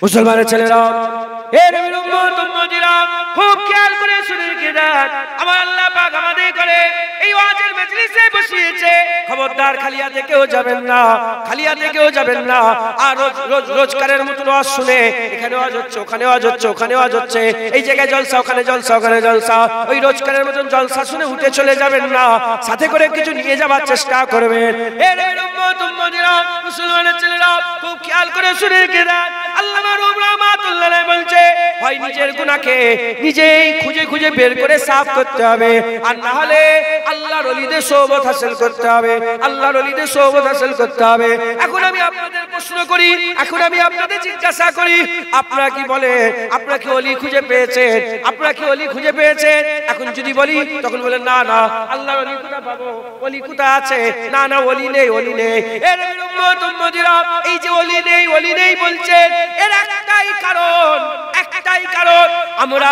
মুসলমানের ছেলেরা, হে নবীর উম্মত উম্মতিরা, খুব খেয়াল করে শুনে রেখে দেন। আমার আল্লাহ পাক আমাদের করে এই ওয়াজের মজলিসে বসিয়েছে। খবরদার খালি হাতে কেউ যাবেন না, খালি হাতে কেউ যাবেন না। আর রোজকারের মতন ওয়াজ শুনে এখানে ওয়াজ হচ্ছে, ওখানে ওয়াজ হচ্ছে, ওখানে ওয়াজ হচ্ছে, এই জায়গায় জলসা, ওখানে জলসা, ওখানে জলসা, ওই রোজকারের মতন জলসা শুনে উঠে চলে যাবেন না। সাথে করে কিছু নিয়ে যাবার চেষ্টা করবেন। হে নবীর উম্মত উম্মতিরা, মুসলমানের ছেলেরা, খুব খেয়াল করে শুনে রেখে দেন। আল্লামা রুম রাহমাতুল্লাহ আলাইহি বলছে, হয় নিজের গুনাহকে নিজেই খুঁজে খুঁজে বের করে সাফ করতে হবে, আর না হলে আল্লাহর ওলিদের সোহবত হাসিল করতে হবে, আল্লাহর ওলিদের সোহবত হাসিল করতে হবে। এখন আমি আপনাদের প্রশ্ন করি, এখন আমি আপনাদের জিজ্ঞাসা করি, আপনারা কি বলেন, আপনারা কি ওলি খুঁজে পেয়েছেন? আপনারা কি ওলি খুঁজে পেয়েছেন? এখন যদি বলি, তখন বলেন না না, আল্লাহর ওলি কোথা পাবো, ওলি কোথা আছে? না না, ওলি নেই, ওলি নেই। এর উম্মত উম্মতিরা, এই যে ওলি নেই, ওলি নেই বলছেন, এর একটাই কারণ, একটাই কারণ, আমরা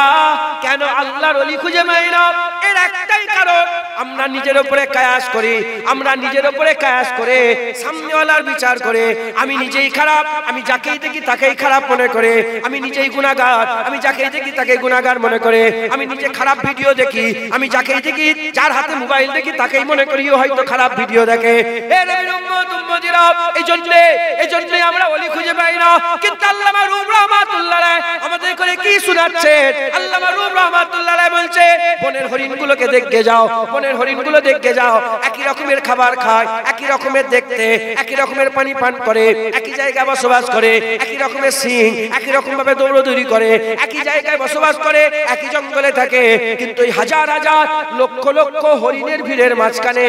কেন আল্লাহর ওলি খুঁজে পাই না? এর একটাই কারণ, আমরা নিজের উপরে কায়াস করি, আমরা নিজের উপরে কায়াস করে সামনেওয়ালার বিচার করে আমি নিজেই খারাপ, আমি যাকেই দেখি তাকেই খারাপ মনে করে, আমি নিজেই গুনাহগার, আমি যাকেই দেখি তাকে গুনাহগার মনে করে, আমি নিজে খারাপ ভিডিও দেখি, আমি যাকেই দেখি, যার হাতে মোবাইল দেখি তাকেই মনে করি ও হয়তো খারাপ ভিডিও দেখে। এ নবীর উম্মত উম্মতিরা, এইজন্যই আমরা ওলি খুঁজে পাই না। কিন্তু আল্লামা রুম রাহমাতুল্লাহ আলাইহি আমাদের করে কি শোনাচ্ছেন? আল্লামা রুম রাহমাতুল্লাহ আলাইহি বলছে, বনের হরিণগুলোকে দেখে যাও, বনের হরিণগুলো দেখে যাও, একই রকমের খাবার খায়, একই রকমের দেখতে, একই রকমের পানি পান করে, একই জায়গায় বসবাস করে, একই রকমের সিং, একই রকম ভাবে দৌড়দৌড়ি করে, একই জায়গায় বসবাস করে, একই জঙ্গলে থাকে। কিন্তু এই হাজার হাজার লক্ষ লক্ষ হরিণের ভিড়ের মাঝখানে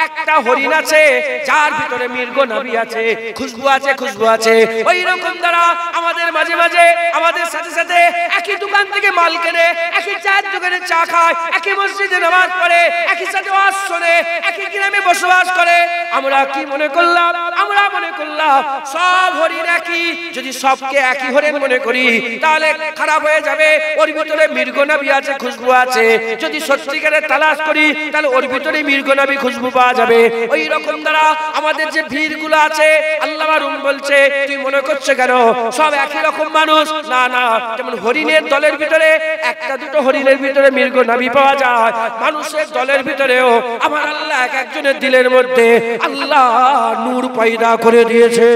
একটা হরিণ আছে যার ভিতরে মৃগ নাভি আছে, খুশবু আছে, খুশবু আছে। ওই রকম দ্বারা আমাদের মাঝে মাঝে আমাদের সাথে সাথে একই দোকান থেকে মাল কেনে, একই চায়ের দোকানে চা খায়, একই মসজিদে নামাজ পড়ে, একই সাথে ওয়াজ শোনে, একই গ্রামে বসবাস করে। আমরা কি মনে করলাম? আমরা মনে করলাম সব হরিণ একই। যদি সবকে একই হরিণ মনে করি তাহলে খারাপ হয়ে যাবে। ওর ভিতরে মৃগ নাভি আছে, খুশবু আছে। যদি সত্যিকারের তালাশ করি তাহলে ওর ভিতরে মৃগ নাভি, খুশবু পাওয়া যাবে। ওই রকম দ্বারা আমাদের যে ভিড়গুলো আছে, আল্লামা রুম বলছে, তুই মনে করছে কেন সব একই রকম মানুষ? না না, যেমন হরিণের দলের ভিতরে একটা দুটো হরিণের ভিতরে মৃগ নাভি পাওয়া যায়, মানুষের দলের ভিতরেও আমার আল্লাহ এক একজনের দিলের মধ্যে আল্লাহ নূর পয়দা করে দিয়েছে।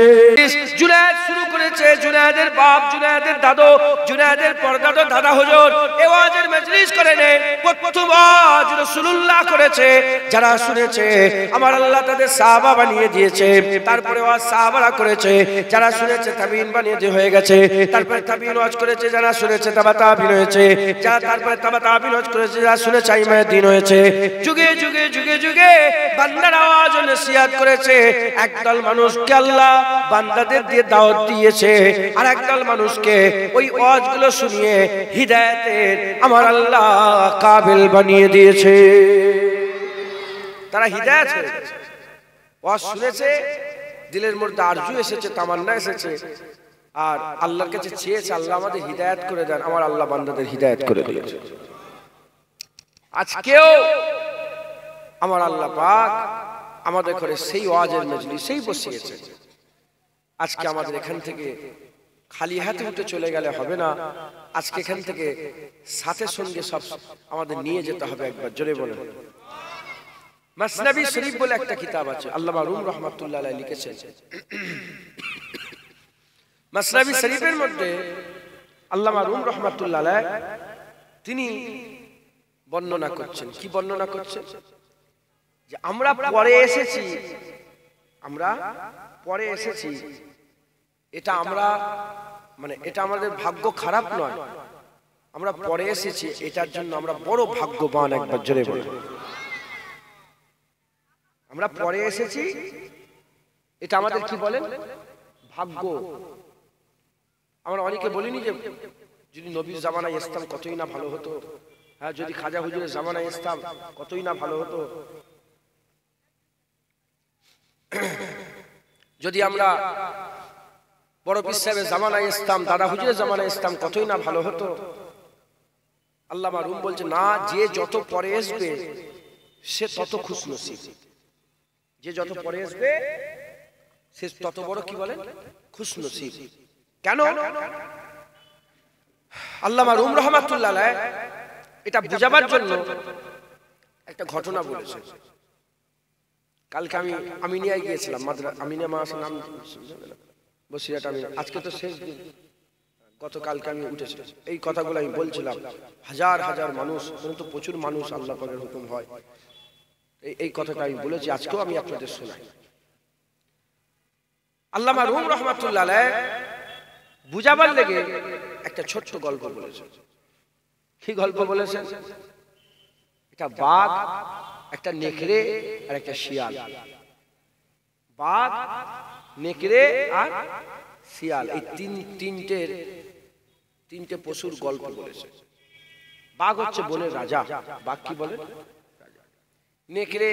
জুনায়েদ শুরু করেছে, জুনায়েদের বাপ, জুনায়েদের দাদু, জুনায়েদের পরদাদা দাদা হুজুর এই ওয়াজের মজলিস করে নেন। প্রথম ওয়াজ রাসূলুল্লাহ করেছে, যারা শুনেছে আমার আল্লাহ তাদের সাহাবা বানিয়ে দিয়েছে। তারপরে ওয়াজ সাহাবারা করেছে, যারা শুনেছে তাবিঈন বানিয়ে দিয়ে হয়ে গেছে। তারপরে তাবিঈন ওয়াজ করেছে, যারা শুনেছে তাবা তাবিঈন হয়েছে। যারা তারপরে তাবা তাবিঈন ওয়াজ করেছে, যারা শুনেছে ইমামে দ্বীন হয়েছে। যুগে যুগে যুগে যুগে বান্দার আওয়াজ ও নসিহত করেছে। একদল মানুষকে আল্লাহ বান্দাদের দিয়ে দাওয়াত দিয়েছে, আর একদল মানুষকে ওই ওয়াজগুলো শুনিয়ে হিদায়াতের আমার আল্লাহ কাবিল বানিয়ে দিয়েছে। তারা হিদায়াত হয়েছে, ওয়াজ শুনেছে, দিলের মধ্যে আরজু এসেছে, তামান্না এসেছে, আর আল্লাহর কাছে চেয়েছে আল্লাহ আমাদের হিদায়াত করে দেন। আমার আল্লাহ বান্দাদের হিদায়াত করে দিয়েছে। আজকেও আমার আল্লাহ পাক আমাদের ঘরে সেই ওয়াজের মজলিসেই বসিয়েছে। আজকে আমাদের এখান থেকে খালি হাতে উঠে চলে গেলে হবে না। আজকে এখান থেকে সাথে সঙ্গে সব আমাদের নিয়ে যেতে হবে। একবার জোরে বলেন। মাসনাবি শরীফ বলে একটা কিতাব আছে, আল্লামা রুম রাহমাতুল্লাহ আলাইহি লিখেছেন। মাসনাবি শরীফের মধ্যে আল্লামা রুম রাহমাতুল্লাহ আলাইহি তিনি বর্ণনা করছেন। কি বর্ণনা করছেন? যে আমরা পরে এসেছি, আমরা পরে এসেছি, এটা আমরা মানে এটা আমাদের ভাগ্য খারাপ নয়, আমরা পরে এসেছি, এটার জন্য আমরা বড় ভাগ্যবান। একবার জোরে বলুন। আমরা পরে এসেছি, এটা আমাদের কি বলেন ভাগ্য। আমরা অনেকে বলিনি যে যদি নবীর জামানায় ইসলাম কতই না ভালো হতো, হ্যাঁ, যদি খাজা হুজুরের জামানায় ইসলাম কতই না ভালো হতো, যদি আমরা বড় পীর সাহেবের জামানায় ইসলাম, দাদা হুজুরের জামানায় ইসলাম কতই না ভালো হতো। আল্লামা রুম বলছে না, যে যত পরে আসবে সে তত খুশনসিব। যে যত পরে আসবে সে তত বড় কি বলেন খুশনসিব। কেন? আল্লামা রুম রহমাতুল্লাহ আলাইহ এটা বুঝাবার জন্য একটা ঘটনা বলেছে। কালকে আমি আমিনিয়ায় গিয়েছিলাম, আমিনিয়া মাদ্রাসা নাম বসিরহাট আমিনিয়া। আজকে তো শেষ দিন, গতকালকে আমি উঠেছি। এই কথাগুলো আমি বলছিলাম, হাজার হাজার মানুষ, কিন্তু প্রচুর মানুষ আল্লাহ পাকের হুকুম হয়। এই কথাটা আমি বলেছি, আজকেও আমি আপনাদের শোনাই। আল্লামা রুম রহমাতুল্লাহ আলাইহ বুঝাবার লেগে একটা ছোট্ট গল্প বলেছে। কি গল্প বলেছেন? একটা বাঘ, একটা নেকড়ে আর একটা শিয়াল। বাঘ, নেকড়ে আর শিয়াল, এই তিনটে পশুর গল্প বলেছে। বাঘ হচ্ছে বনের রাজা। বাঘ কি বলে? নেকড়ে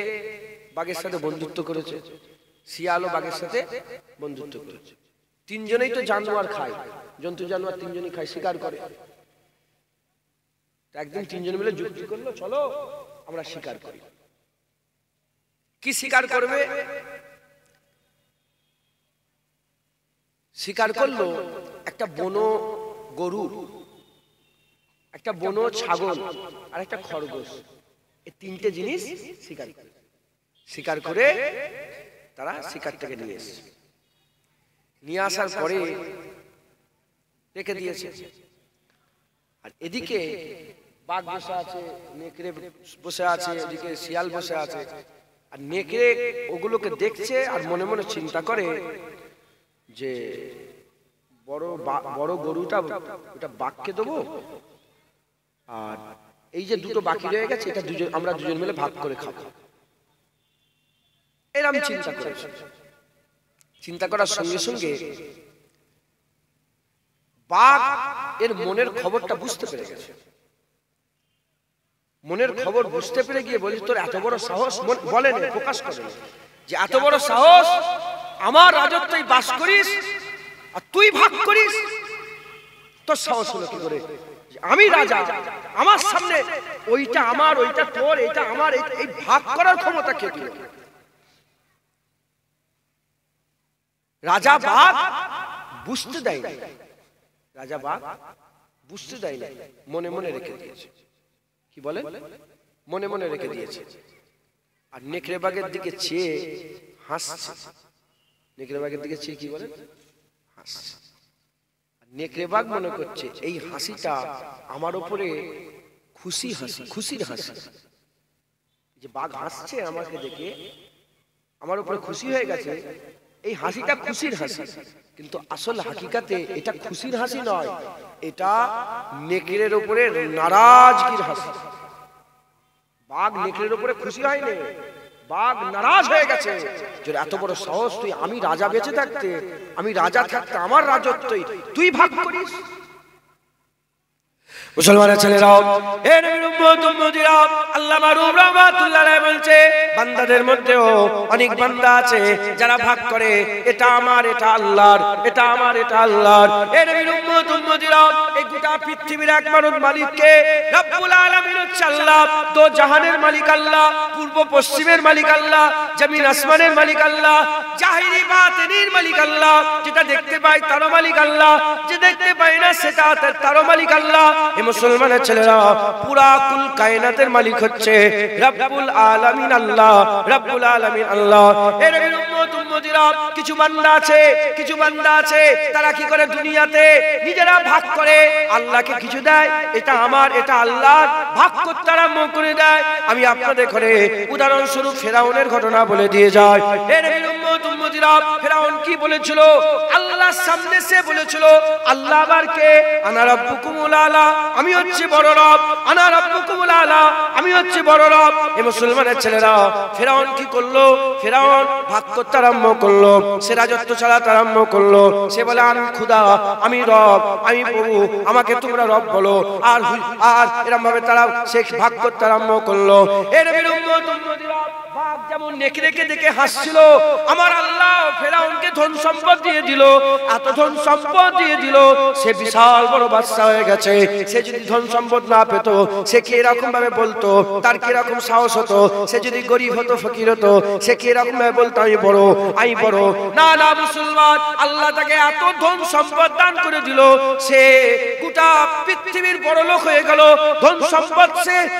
বাঘের সাথে বন্ধুত্ব করেছে, শিয়ালও বাঘের সাথে বন্ধুত্ব করেছে। তিনজনেই তো জানোয়ার খায়, জন্তু জানোয়ার তিনজনই খায়, শিকার করে। একদিন তিনজন মিলে যুক্তি করলো, চলো আমরা শিকার করি। কি শিকার করবে? শিকার করলো একটা বনো গরু, একটা বনো ছাগল আর একটা খরগোশ। এই তিনটে জিনিস শিকার করে। শিকার করে তারা শিকারটাকে নিয়ে এসেছে। নিয়ে আসার পরে রেখে দিয়েছে। আর এদিকে বাঘ বসে আছে, নেকড়ে বসে আছে, এদিকে শিয়াল বসে আছে। আর নেকড়ে ওগুলোকে দেখছে আর মনে মনে চিন্তা করে যে বড় গরুটা ওটা বাঘকে দেবো, আর এই যে দুটো বাকি রয়ে গেছে এটা আমরা দুজন মিলে ভাগ করে খাবো। এরকম চিন্তা করেছে। চিন্তা করার সঙ্গে সঙ্গে বাঘ এর মনের খবরটা বুঝতে পেরে গেছে। মনের খবর বুঝতে পেরে গিয়ে বলি, তোর এত বড় সাহস, বলেন প্রকাশ করে যে এত বড় সাহস, আমার রাজত্বে বাস করিস আর তুই ভাগ করিস? তোর সাহস হলো কি করে? আমি রাজা, আমার সামনে ওইটা আমার, ওইটা তোর, এইটা আমার, এই ভাগ করার ক্ষমতা কে দিল? রাজা বাঘ বুঝতে দেয় না, রাজা বাঘ বুঝতে দেয় না, মনে মনে রেখে দিয়েছে। কি বলে? মনে মনে রেখে দিয়েছে। আর নেকড়ে বাঘের দিকে চেয়ে হাসছে। নেকড়ে বাঘের দিকে চেয়ে কি বলে? হাসছে। নেকড়ে বাঘ মনে করছে এই হাসিটা আমার উপরে খুশি হাসি, খুশির হাসি। যে বাঘ হাসছে আমাকে দেখে, আমার উপরে খুশি হয়ে গেছে, এই হাসিটা খুশির হাসি। কিন্তু আসল হাকিকাতে এটা খুশির হাসি নয়, এটা নেকড়ের উপরে নারাজগির হাসি। বাঘ নেকড়ের উপরে খুশি হয়নি, বাঘ নারাজ হয়ে গেছে যে এত বড় সাহস, তুই, আমি রাজা বেঁচে থাকতে, আমি রাজা থাকতে আমার রাজত্বই তুই ভাগ করিস। মুসলমানের ছেলেরাও, হে নবীর উম্মত উম্মতিরা, আল্লামা রুম রহমাতুল্লাহ আলাইহি বলছে, বান্দাদের মধ্যেও অনেক বান্দা আছে যারা ভাগ করে, এটা আমার, এটা আল্লাহর, এটা আমার, এটা আল্লাহর। হে নবীর উম্মত উম্মতিরা, এই গোটা পৃথিবীর একমাত্র মালিক কে? রব্বুল আলামিন হচ্ছে আল্লাহ। দো জাহানের মালিক আল্লাহ, পূর্ব পশ্চিমের মালিক আল্লাহ, জমিন আসমানের মালিক আল্লাহ, জাহিরি বাতিনের মালিক আল্লাহ। যেটা দেখতে পাই তার মালিক আল্লাহ, যে দেখতে পাই না সেটা তার মালিক আল্লাহ। মুসলমানের ছেলেরা, পুরা কুল কায়নাতের মালিক হচ্ছে রব্বুল আলামিন আল্লাহ, রব্বুল আলামিন আল্লাহ। এর উম্মত উম্মতিরা, কিছু বান্দা আছে, কিছু বান্দা আছে তারা কি করে দুনিয়াতে নিজেরা ভাগ করে, আল্লাহকে কিছু দেয়, এটা আমার, এটা আল্লাহর, ভাগ করতে আরম্ভ করে দেয়। আমি আপনাদের করে উদাহরণস্বরূপ ফেরাউনের ঘটনা বলে দিয়ে যাই। এর উম্মত উম্মতিরা, ফেরাউন কি বলেছিল? আল্লাহর সামনে সে বলেছিল, আল্লাহ আবারকে আনা রাব্বুকুমুল আলা, আমি হচ্ছে বড় রব, আনা রাব্বুকুমুল আলা, আমি হচ্ছে বড় রব। এই মুসলমানের ছেলেরা, ফেরাউন কি করলো? ফেরাউন ভাগ করতে আরম্ভ করলো, সে রাজত্ব চালাতে আরম্ভ করলো। সে বলে আমি খোদা, আমি রব, আমি প্রভু, আমাকে তোমরা রব বলো। আর এরকম ভাবে তারা সে ভাগ করতে আরম্ভ করলো। এর উম্মত উম্মতিরা, ভাগ কেমন নেকড়েকে দেখে হাসছিল। আমার আল্লাহ ফেরাউনকে ধন সম্পদ দিয়ে দিল, এত ধন সম্পদ দিয়ে দিল, সে বিশাল বড় বাদশা হয়ে গেছে। সে যদি ধন সম্পদ না পেত, সে কি এরকম ভাবে বলতো? তার কি রকম সাহস হতো? সে যদি গরিব হতো, ফকির হতো, সে কি এরকম ভাবে বলতো আমি বড়, আমি বড়? না না মুসলমান, আল্লাহ তাকে এত ধন সম্পদ দান করে দিল, সে গোটা পৃথিবীর বড় লোক হয়ে গেল। ধন সম্পদ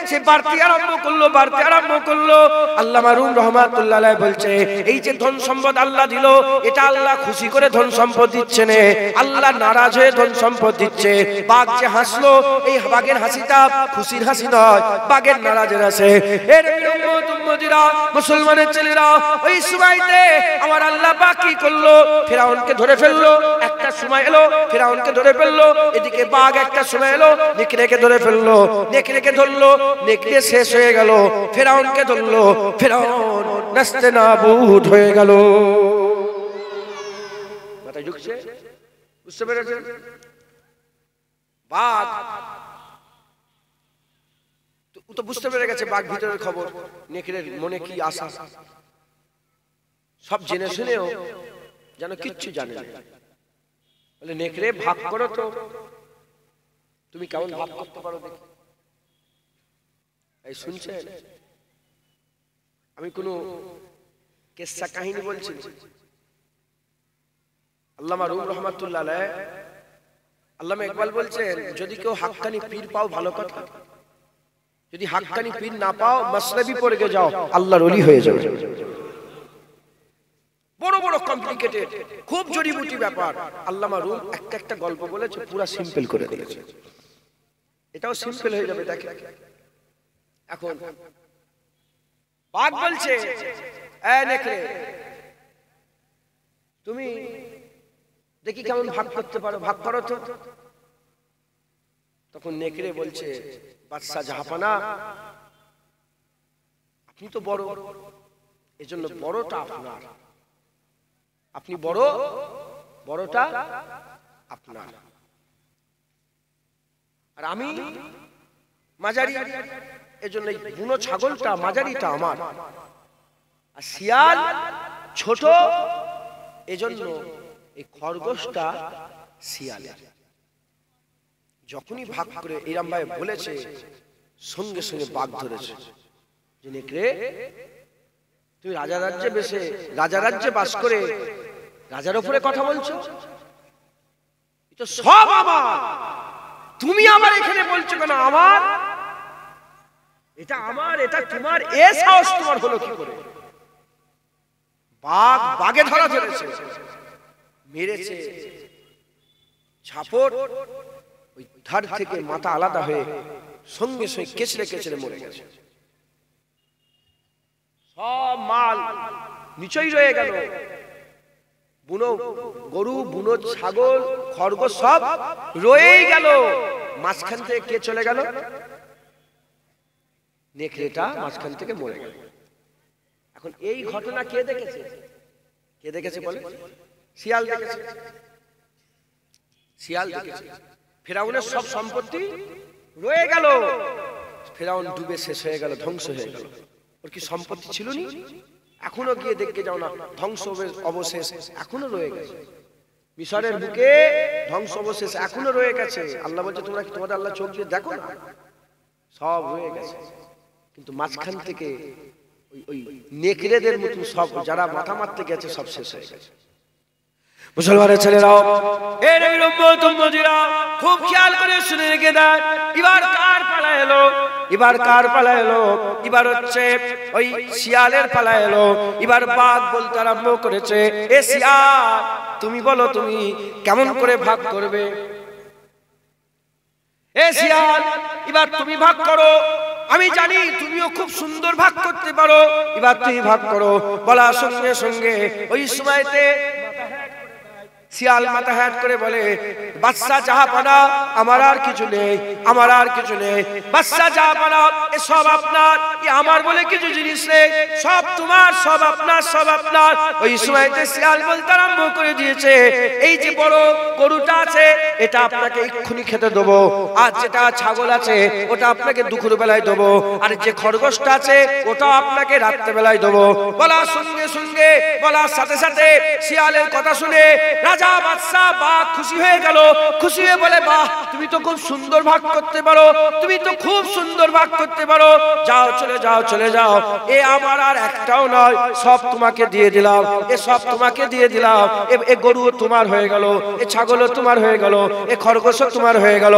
সে বাড়তে আরম্ভ করলো, বাড়তে আরম্ভ করলো। আল্লামা রুম রহমাতুল্লাহ আলাইহি বলছে, এই যে ধন সম্পদ আল্লাহ দিল, এটা আল্লাহ খুশি করে ধন সম্পদ দিচ্ছে না, আল্লাহ নারাজ হয়ে ধন সম্পদ দিচ্ছে। বাঘ যে হাসলো, এই বাঘের হাসিটা খুশির হাসি নয়, বাঘের নারাজের হাসি। এর উম্মতিরা, মুসলমানের ছেলেরা, ওই সময়তে আমার আল্লাহ পাক কি করলো? ফেরাউনকে ধরে ফেললো। একটা সময় এলো ফেরাউনকে ধরে ফেললো, এদিকে বাঘ একটা সময় এলো নেকড়েকে ধরে ফেললো। নেকড়েকে ধরলো, নেকড়ে শেষ হয়ে গেল। ফেরাউনকে ধরলো, ফেরাউন নাস্তেনাবুদ হয়ে গেল। মাথায় ঢুকছে? বুঝতে পেরেছেন? বাঘ তো বুঝতে পেরে গেছে বাঘ ভিতরের খবর, নেকড়ের মনে কি আশা, সব জেনে শুনেও যেন কিচ্ছু জানে না। বলে নেকড়ে ভাগ করো তো, তুমি কেমন ভাগ করতে পারো দেখি। এই শুনছেন, আমি কোনো কেসা কাহিনী বলছি। আল্লামা রুম রহমাতুল্লাহ আলাইহি, আল্লামা ইকবাল বলছেন, যদি কেউ হাক্কানি পীর পাও ভালো কথা, যদি হাক্কানি পীর না পাও মাসলাবি পড়ে যাও, আল্লাহর ওলি হয়ে যাবে। বড় বড় কমপ্লিকেটেড, খুব জড়িবুটি ব্যাপার। আল্লামা রুম একটা গল্প বলেছে, পুরো সিম্পল করে দিয়েছে। এটাও সিম্পল হয়ে যাবে। দেখেন, এখন বাঘ বলছে, এই নেকড়ে, তুমি দেখি কেমন ভাগ করতে পারো, ভাগ করো তো। তখন নেকড়ে বলছে, বাদশা জাহাপানা, আপনি তো বড়, এজন্য বড়টা আপনার, আপনি বড়, বড়টা আপনার, আর আমি মাঝারি, এজন্য এই বুনো ছাগলটা মাঝারিটা আমার, আর শিয়াল ছোট, এজন্য এই খরগোশটা শিয়ালের। যখনই ভাগ করে এরম ভাবে বলেছে, সঙ্গে সঙ্গে বাঘ ধরেছে যে নেকড়ে, তুমি রাজা রাজ্যে বেশে, রাজা রাজ্যে বাস করে রাজার উপরে কথা বলছো, এটা সব আমার, তুমি আমার এখানে বলছো কেন আমার? এটা আমার, এটা তোমার, এ সাহস তোমার হলো কি করে? বাঘ বাঘে ধরা ধরেছে, মেরেছে ঝাপট, ওই ধার থেকে মাথা আলাদা হয়ে সঙ্গে সঙ্গে কেচড়ে কেচড়ে মরে গেছে। সব মাল নিচেই রয়ে গেল, বুনো গরু, বুনো ছাগল, খরগোশ সব রয়েই গেল। মাঝখান থেকে কে চলে গেল? নেকড়েটা মাঝখান থেকে মরে গেল। এখন এই ঘটনা কে দেখেছে? কে দেখেছে বলে? শিয়াল দেখেছে। শিয়াল দেখেছে। ফেরাউনের সব সম্পত্তি রয়ে গেল, ফেরাউন ডুবে শেষ হয়ে গেল, ধ্বংস হয়ে গেল। ওর কি সম্পত্তি ছিল নি? এখনো গিয়ে দেখতে যাও না, ধ্বংস অবশেষ এখনো রয়ে গেছে। মিশরের বুকে ধ্বংস অবশেষ এখনো রয়ে গেছে। আল্লাহ বলছে, তোমরা কি তোমাদের আল্লাহ চোখ দিয়ে দেখো না? সব রয়ে গেছে, কিন্তু মাঝখান থেকে ওই নেকড়েদের মতো সব যারা মাথা মারতে গেছে সব শেষ হয়ে গেছে। মুসলমানের ছেলেরাও, এই নবীর উম্মত উম্মতিরা খুব খেয়াল করে শুনে রেখে দেন। এবার কার পালা এলো? এবার কার পালা এলো? এবার হচ্ছে ওই শিয়ালের পালা এলো। এবার বাঘ বলতে আরম্ভ করেছে, এ শিয়াল, তুমি বলো তুমি কেমন করে ভাগ করবে? এ শিয়াল, এবার তুমি ভাগ করো, আমি জানি তুমিও খুব সুন্দর ভাগ করতে পারো, এবার তুমি ভাগ করো। বলার সঙ্গে সঙ্গে ওই সময়তে শিয়াল মাথা হ্যাট করে বলে, বাদশা জাহাপানা, আমার আর কিছু নেই, আমার আর কিছু নেই। বাদশা জাহাপানা, এ সব আপনার, এ আমার বলে কিছু জিনিস নেই, সব তোমার, সব আপনার, সব আপনার। ওই সময়তে শিয়াল বলতে আরম্ভ করে দিয়েছে, এই যে বড় গরুটা আছে এটা আপনাকে এক্ষুনি খেতে দেবো, আর যেটা ছাগল আছে ওটা আপনাকে দুপুর বেলায় দেবো, আর যে খরগোশটা আছে ওটা আপনাকে রাত্রে বেলায় দেবো। বলার সঙ্গে সঙ্গে, বলার সাথে সাথে শিয়ালের কথা শুনে রাজা বাদশা বাঘ খুশি হয়ে গেল। খুশি হয়ে বলে, বাহ, তুমি তো খুব সুন্দর ভাগ করতে পারো, তুমি তো খুব সুন্দর ভাগ করতে পারো, যাও চলে যাও, চলে যাও, এ আমার আর একটাও নয়, সব তোমাকে দিয়ে দিলাম, এ সব তোমাকে দিয়ে দিলাম, এ গরুও তোমার হয়ে গেল, এ ছাগলও তোমার হয়ে গেল, এ খরগোশও তোমার হয়ে গেল।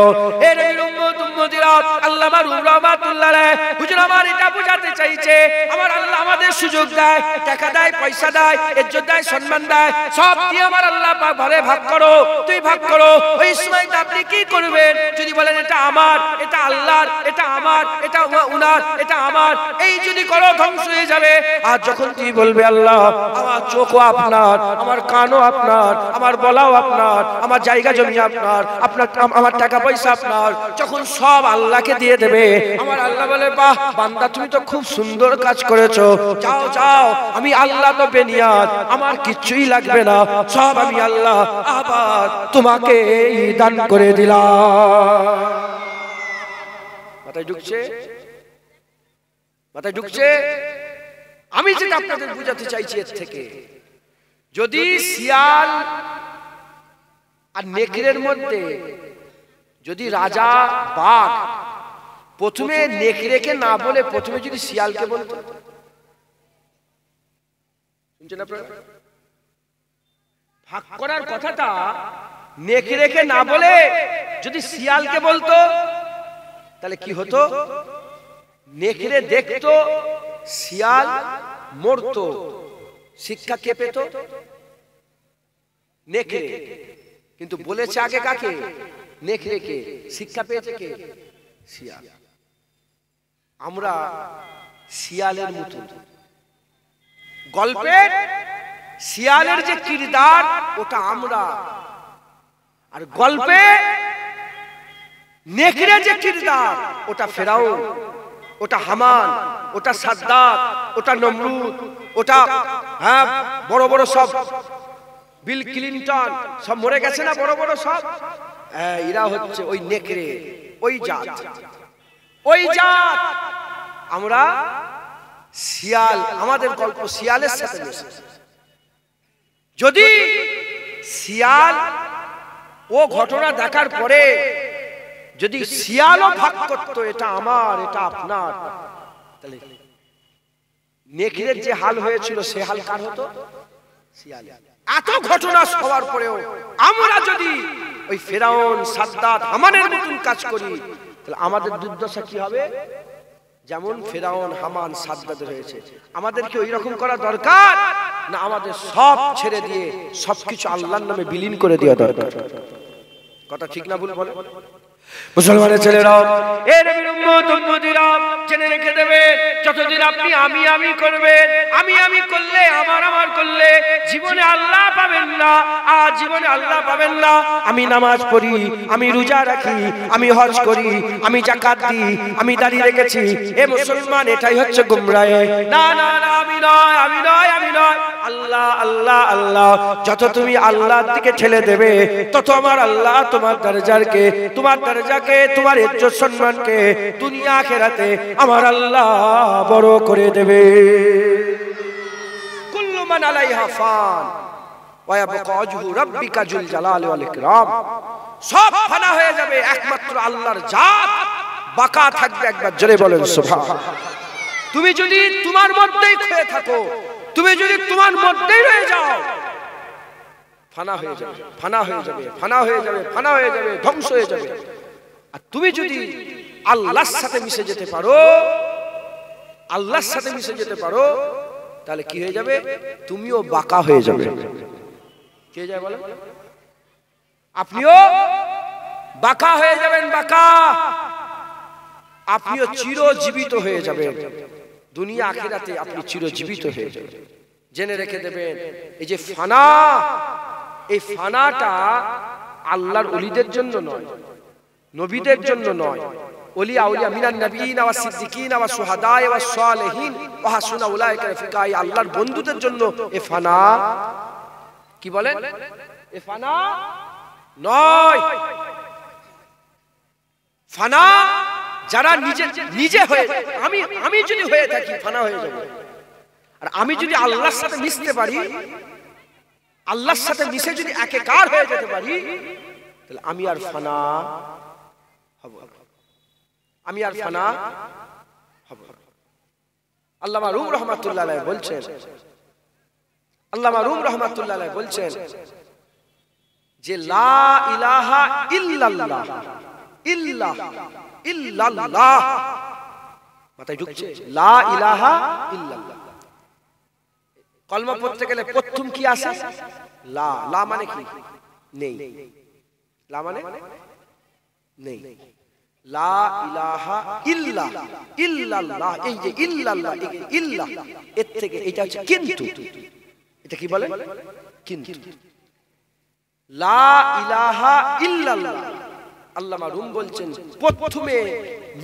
এ নবীর উম্মত উম্মতিরা, আল্লামা রুহুল রহমাতুল্লাহ আলাইহি হুজুর আমার এটা বোঝাতে চাইছে, আমার আল্লাহ আমাদের সুযোগ দেয়, টাকা দেয়, পয়সা দেয়, ইজ্জত দেয়, সম্মান দেয়, সব দিয়ে আমার আল্লাহ পাক ঘরে ভাগ করো, তুই ভাগ করো। ওই সময়টা আপনি কি করবেন? যদি বলেন এটা আমার, এটা আল্লাহর, এটা আমার, এটা উনার, এটা আমার, এই যদি করো ধ্বংস হয়ে যাবে। আর যখন তুই বলবে আল্লাহ আমার চোখও আপনার, আমার কানও আপনার, আমার বলাও আপনার, আমার জায়গা জমি আপনার, আপনার আমার টাকা পয়সা আপনার, যখন সব আল্লাহকে দিয়ে দেবে, আমার আল্লাহ বলে, বাহ বান্দা, তুমি তো খুব সুন্দর কাজ করেছো, যাও যাও, আমি আল্লাহ তো বেনিয়াত, আমার কিচ্ছুই লাগবে না, সব আমি আল্লাহ আবার তোমাকে দান করে দিলাম। মাথায় ঢুকছে? মাথায় ঢুকছে? আমি যেটা আপনাদের বুঝাতে চাইছি এর থেকে, যদি শিয়াল আর নেকড়ের মধ্যে, যদি রাজা বাঘ প্রথমে নেকড়েকে না বলে প্রথমে যদি শিয়ালকে বলতো, শুনছেন আপনারা? ভাগ করার কথাটা নেকড়েকে না বলে যদি শিয়ালকে বলতো, তাহলে কি হতো? নেকড়ে দেখতো শিয়াল মরতো, শিক্ষা কে পেত? নেকড়ে। কিন্তু বলেছে আগে কাকে? নেকড়েকে। শিক্ষা পেয়েছে কে? শিয়াল। আমরা শিয়ালের মতো গল্পের শিয়ালের যে কিরদার ওটা আমরা, আর গল্পে নেকড়ে যে কিরদার ওটা ফেরাউন, ওটা হামান, ওটা সাদ্দাত, ওটা নমরুদ, ওটা হ্যাঁ বড় বড় সব বিল ক্লিনটন সব মরে গেছে না, বড় বড় সব, এরা হচ্ছে ওই নেকড়ে, ওই জাত, ওই জাত। আমরা শিয়াল, আমাদের গল্প শিয়ালের সাথে মিশে। যদি শিয়াল ও ঘটনা দেখার পরে যদি শিয়ালও ভাগ করতো এটা আমার, এটা আপনার, তাহলে নেকড়ের যে হাল হয়েছিল সে হাল কার হতো? শিয়ালের। এত ঘটনা সবার পরেও আমরা যদি ওই ফেরাউন, সাদ্দাত, হামানের মতন কাজ করি, তাহলে আমাদের দুর্দশা কি হবে? যেমন ফেরাউন, হামান, সাদ্দাত হয়েছে, আমাদের কি ওই রকম করা দরকার? না আমাদের সব ছেড়ে দিয়ে সবকিছু আল্লাহর নামে বিলীন করে দেওয়া দরকার? কথা ঠিক না ভুল বলে? মুসলমানের ছেলেরা, এ নবীর উম্মত উম্মতিরা, জেনে রেখে দেবেন, যতদিন আপনি আমি আমি করবেন, আমি আমি করলে, আমার আমার করলে জীবনে আল্লাহ পাবেন না, আর জীবনে আল্লাহ পাবেন না। আমি নামাজ পড়ি, আমি রোজা রাখি, আমি হজ করি, আমি যাকাত দিই, আমি দাঁড়িয়ে রেখেছি, এ মুসলমান এটাই হচ্ছে গুমরাহে। না না না, আমি নয়, আমি নয়, আমি নয়, আল্লাহ আল্লাহ আল্লাহ। যত তুমি আল্লাহর দিকে ঠেলে দেবে তত আমার আল্লাহ তোমার দরজাকে, তোমার দরজাকে, তোমার ইজ্জত সম্মানকে দুনিয়া আখিরাতে আমার আল্লাহ বড় করে দেবে। কুল্লু মান আলাইহা ফান ওয়া ইয়াবকা ওয়াজহু রাব্বিকা যুল জালালি ওয়াল ইকরাম। সব ফানা হয়ে যাবে, একমাত্র আল্লাহর জাত বাকা থাকবে। একবার জোরে বলেন সুবহান। তুমি যদি তোমার মধ্যেই খেয়ে থাকো, তুমি যদি তোমার মধ্যেই রয়ে যাও, ফানা হয়ে যাবে, ফানা হয়ে যাবে, ফানা হয়ে যাবে, ফানা হয়ে যাবে, ধ্বংস হয়ে যাবে। আর তুমি যদি আল্লাহর সাথে মিশে যেতে পারো, আল্লাহর সাথে মিশে যেতে পারো, তাহলে কি হয়ে যাবে? তুমিও বাঁকা হয়ে যাবে। কে যায় বলেন? আপনিও বাঁকা হয়ে যাবেন, বাঁকা। আপনিও চিরজীবিত হয়ে যাবেন, দুনিয়া আখিরাতে আপনি চিরজীবিত হয়ে যাবেন। জেনে রেখে দেবেন, এই যে ফানা, এই ফানাটা আল্লাহর ওলিদের জন্য নয়, নবীদের জন্য নয়। ওলিয়া আউলিয়া মিনান নবিয়িন ওয়া সিদ্দিকিন ওয়া শুহাদা ওয়া সালিহিন ওয়া হাসুনা উলাইকা রাফিকা, আল্লাহর বন্ধুদের জন্য এ ফানা। কি বলেন? এ ফানা নয়। ফানা যারা নিজে নিজে হয়ে, আমি যদি হয়ে থাকি ফানা হয়ে যাব। আর আমি যদি আল্লাহর সাথে মিশতে পারি, আল্লাহর সাথে মিশে যদি একাকার হয়ে যেতে পারি, তাহলে আমি আর ফানা হব, আমি আর ফানা হব। আল্লামা রুম রহমাতুল্লাহ আলাইহি বলছেন, আল্লামা রুম রহমাতুল্লাহ আলাইহি বলছেন যে লা ইলাহা ইল্লাল্লাহ, ইল্লাহ ইল্লাল্লাহ, মাথায় ঢুকছে? লা ইলাহা ইল্লাল্লাহ কলমা পড়তে গেলে প্রথম কি আসে? লা। লা মানে কি? নেই। লা মানে নেই। লা ইলাহা ইল্লা, ইল্লাল্লাহ, এই যে ইল্লাল্লাহ, ইল্লাহ এর থেকে এটা হচ্ছে কিন্তু। এটা কি বলেন? কিন্তু। লা ইলাহা ইল্লাল্লাহ, আল্লামা রুম বলছেন প্রথমে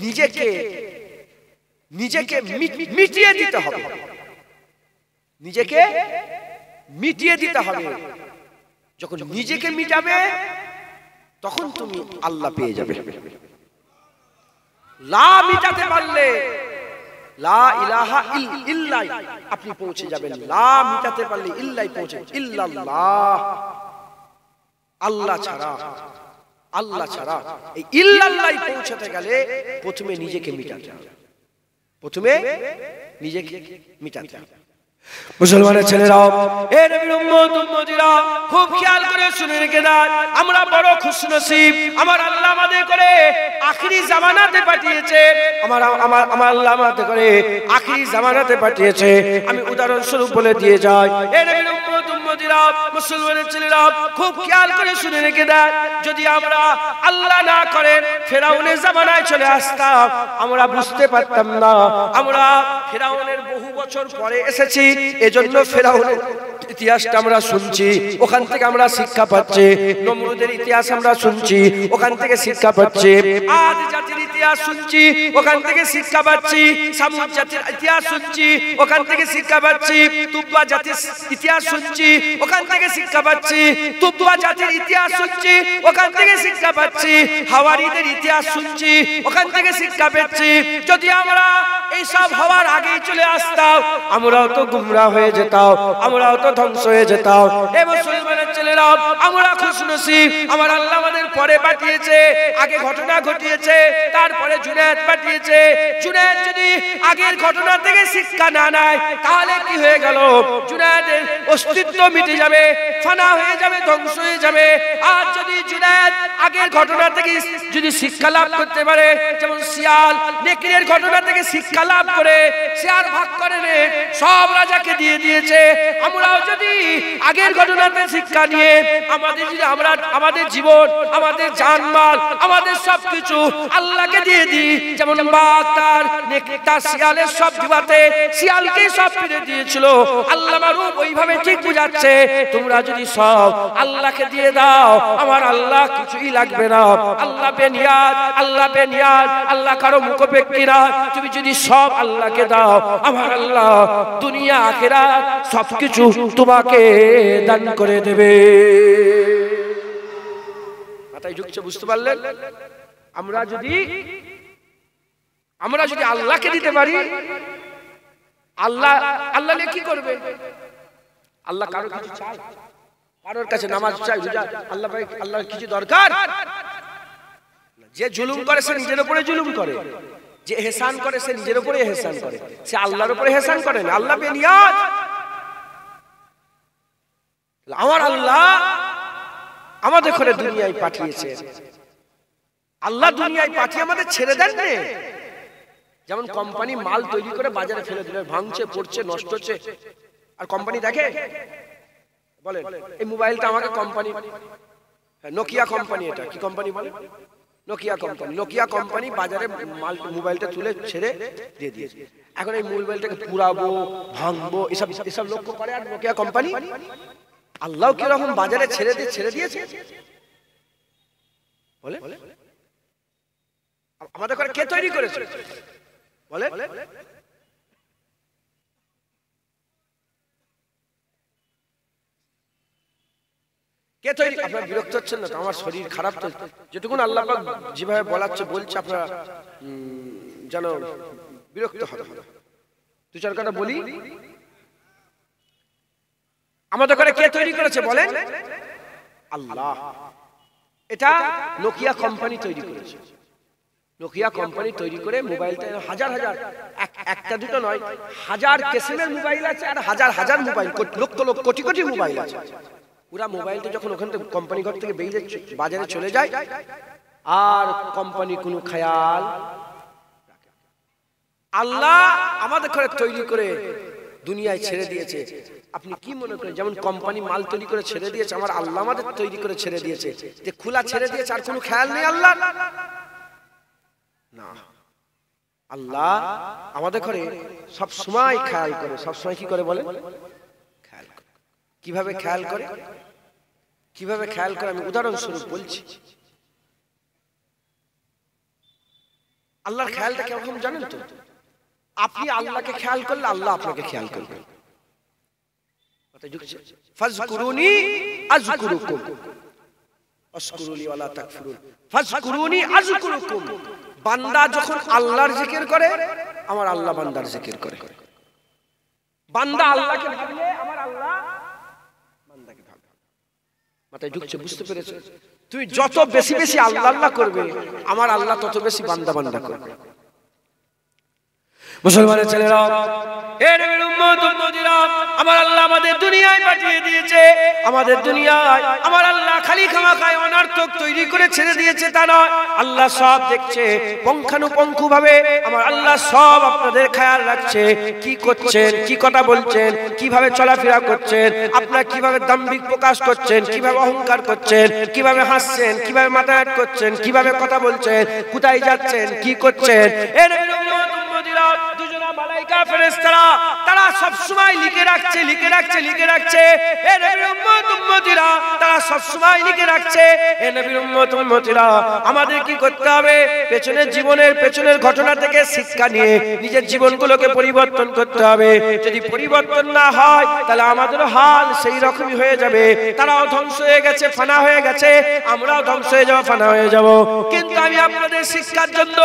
নিজেকে মিটিয়ে দিতে হবে, নিজেকে মিটিয়ে দিতে হবে। যখন নিজেকে মিটাবে তখন তুমি আল্লাহ পেয়ে যাবে। লা মিটাতে পারলে লা ইলাহা ইল্লাই আপনি পৌঁছে যাবেন। লা মিটাতে পারলে ইল্লাই পৌঁছে, ইল্লাল্লাহ, আল্লাহ ছাড়া, আল্লাহ ছাড়া। এই ইল্লাল্লাহ পৌঁছাতে গেলে প্রথমে নিজেকে মিটাতে হবে, প্রথমে নিজেকে মিটাতে হবে। মুসলমানের ছেলেরাও, এ নবীর উম্মত উম্মতিরা, খুব খেয়াল করে শুনে রেখে দাও, আমরা বড় খুশনসিব। আমার আল্লাহ আমাদের করে আখিরি জামানাতে পাঠিয়েছে, আমার আল্লাহ আমাদের করে আখিরি জামানাতে পাঠিয়েছে। আমি উদাহরণ স্বরূপ বলে দিয়ে যাই, এ নবীর উম্মত উম্মতিরা, মুসলমানের ছেলেরা, খুব খেয়াল করে শুনে রেখে দাও, যদি আমরা আল্লাহ না করেন ফেরাউনের জামানায় চলে আসতাম, আমরা বুঝতে পারতাম না। আমরা ফেরাউনের বহু বছর পরে এসেছি, এজন্য ফেরাউনের ইতিহাসটা আমরা শুনছি, ওখান থেকে আমরা শিক্ষা পাচ্ছি। নমরুদের ইতিহাস আমরা শুনছি, ওখান থেকে শিক্ষা পাচ্ছি। আদ জাতির ইতিহাস শুনছি, ওখান থেকে শিক্ষা পাচ্ছি। সামুদ জাতির ইতিহাস শুনছি, ওখান থেকে শিক্ষা পাচ্ছি। তুব্বা জাতির ইতিহাস শুনছি, ওখান থেকে শিক্ষা পাচ্ছি। তুব্বা জাতির ইতিহাস শুনছি, ওখান থেকে শিক্ষা পাচ্ছি। হাওয়ারিদের ইতিহাস শুনছি, ওখান থেকে শিক্ষা পাচ্ছি। যদি আমরা এই সব হওয়ার আগেই চলে আসতাম, আমরাও তো গুমরাহ হয়ে যেতাম, আমরাও তো ধ্বংস হয়ে যেতাম। এ মুসলমানের ছেলেরা, আমরা খুশনসিব, আমার আল্লাহ আমাদের পরে পাঠিয়েছে, আগে ঘটনা ঘটিয়েছে, তারপরে জুনায়েদ পাঠিয়েছে। জুনায়েদ যদি আগের ঘটনা থেকে শিক্ষা না নেয় তাহলে কি হয়ে গেল? জুনায়েদের অস্তিত্ব মিটে যাবে, ফানা হয়ে যাবে, ধ্বংস হয়ে যাবে। আর যদি জুনায়েদ আগের ঘটনা থেকে যদি শিক্ষা লাভ করতে পারে, যেমন শিয়াল নেকড়ের ঘটনা থেকে শিক্ষা লাভ করে শেয়ার ভাগ করে সব রাজাকে দিয়ে দিয়েছে, আমরাও যদি আগের ঘটনাতে শিক্ষা নিয়ে আমাদের জীবন, আমাদের জানমাল, আমাদের সবকিছু আল্লাহকে দিয়ে দিই, যেমন বাঘ তার শিয়ালের সব জীবাতে শিয়ালকে সব ফিরে দিয়েছিল, আল্লামা রূপ ওইভাবে ঠিক বুঝাচ্ছে, তোমরা যদি সব আল্লাহকে দিয়ে দাও, আমার আল্লাহ কিছুই লাগবে না। আল্লাহ বেনিয়াদ, আল্লাহ বেনিয়াদ, আল্লাহ কারো মুখাপেক্ষী না। তুমি যদি সব আল্লাহকে দাও, আমার আল্লাহ দুনিয়া আখিরাত সবকিছু তোমাকে দান করে দেবে। মাথায় ঢুকছে? বুঝতে পারলেন? আমরা যদি আল্লাহকে দিতে পারি, আল্লাহ কি করবে? আল্লাহ কারো কিছু চায়? কারোর কাছে নামাজ চাই, রোজা, আল্লাহ কিছু দরকার? যে জুলুম করে সে নিজের উপরে জুলুম করে, যে এহসান করে সে নিজের উপরে এহসান করে, সে আল্লাহর উপরে এহসান করে না। আল্লাহ বেনিয়াত। আমার আল্লাহ আমাদের করে দুনিয়ায় পাঠিয়েছে, আল্লাহ দুনিয়ায় পাঠিয়ে আমাদের ছেড়ে দেন না। যেমন কোম্পানি মাল তৈরি করে বাজারে ফেলে দিলে, ভাঙছে, পড়ছে, নষ্ট হচ্ছে, আর কোম্পানি দেখে? বলেন, এই মোবাইলটা আমাকে কোম্পানি, নোকিয়া কোম্পানি, এটা কি কোম্পানি বলে? Nokia company. নোকিয়া কোম্পানি বাজারে মাল মোবাইলটা তুলে ছেড়ে দিয়ে দিয়েছে। এখন এই মোবাইলটাকে পুরাবো, ভাঙবো, এসব লক্ষ্য করে আর নোকিয়া কোম্পানি আল্লাহ কি রকম বাজারে ছেড়ে দিয়েছে বলে? আমাদের ঘরে কে তৈরি করেছে বলে? কে তৈরি? আপনারা বিরক্ত হচ্ছেন না তো? আমার শরীর খারাপ তো, যেটুকুন আল্লাহ পাক যেভাবে বলছে আপনারা যেন বিরক্ত হবে। দু চার কথা বলি। আমাদের ঘরে কে তৈরি করেছে বলেন? আল্লাহ। এটা নোকিয়া কোম্পানি তৈরি করেছে। নোকিয়া কোম্পানি তৈরি করে মোবাইলটা হাজার হাজার, একটা দুটো নয়, হাজার কিসিমের মোবাইল আছে, আর হাজার হাজার মোবাইল, লক্ষ লক্ষ কোটি কোটি মোবাইল আছে। পুরা মোবাইলটা যখন ওখান থেকে কোম্পানি ঘর থেকে বেরিয়ে বাজারে চলে যায়, আর কোম্পানি কোনো খেয়াল। আল্লাহ আমাদের ঘরে তৈরি করে দুনিয়ায় ছেড়ে দিয়েছে। আপনি কি মনে করেন যেমন কোম্পানি মাল তৈরি করে ছেড়ে দিয়েছে, আমার আল্লাহ আমাদের তৈরি করে ছেড়ে দিয়েছে, যে খোলা ছেড়ে দিয়েছে, আর কোনো খেয়াল নেই আল্লাহ না। আল্লাহ আমাদের ঘরে সব সময় খেয়াল করে। সব সময় কি করে বলেন? খেয়াল করে। কিভাবে খেয়াল করে? কিভাবে খেয়াল করে আমি উদাহরণস্বরূপ বলছি। আল্লাহর খেয়ালটা কেমন জানেন তো? আপনি আল্লাহকে খেয়াল করলে আল্লাহ আপনাকে খেয়াল করবে। ফাজকুরুনি আযকুরুকুম ওয়াশকুরুলি ওয়ালা তাকফুরুন। ফাজকুরুনি আযকুরুকুম। বান্দা যখন আল্লাহর জিকির করে, আমার আল্লাহ বান্দার জিকির করে। বান্দা আল্লাহকে ভাবলে আমার আল্লাহ বান্দাকে ভাববে। মাথায় ঢুকছে? বুঝতে পেরেছো? তুমি যত বেশি বেশি আল্লাহ আল্লাহ করবে, আমার আল্লাহ তত বেশি বান্দা বান্দা করবে। মুসলমানের ছেলেরা, হে নবীর উম্মত উম্মতিরা, আমার আল্লাহ আমাদের দুনিয়ায় পাঠিয়ে দিয়েছে। আমাদের দুনিয়ায় আমার আল্লাহ খালি খামাখায় অনর্থক তৈরি করে ছেড়ে দিয়েছে তা নয়। আল্লাহ সব দেখছে পুঙ্খানুপুঙ্খু ভাবে। আমার আল্লাহ সব আপনাদের খেয়াল রাখছে। কি করছেন, কি কথা বলছেন, কিভাবে চলাফেরা করছেন, আপনারা কিভাবে দাম্ভিক প্রকাশ করছেন, কিভাবে অহংকার করছেন, কিভাবে হাসছেন, কিভাবে মাথা হেঁট করছেন, কিভাবে কথা বলছেন, কোথায় যাচ্ছেন, কি করছেন। হে নবীর উম্মত উম্মতিরা, দুজনা মালায়েকা ফেরেশতারা তারা সব সময় লিখে রাখছে। হে নবীর উম্মত উম্মতিরা, তারা সব সময় লিখে রাখছে। হে নবীর উম্মত উম্মতিরা, আমাদের কি করতে হবে? পেছনের জীবনের পেছনের ঘটনা থেকে শিক্ষা নিয়ে নিজের জীবনগুলোকে পরিবর্তন করতে হবে। যদি পরিবর্তন না হয়, তাহলে আমাদের হাল সেই রকমই হয়ে যাবে। তারাও ধ্বংস হয়ে গেছে, ফানা হয়ে গেছে, আমরাও ধ্বংস হয়ে যাব, ফানা হয়ে যাব। কিন্তু আমি আপনাদের শিক্ষার জন্য,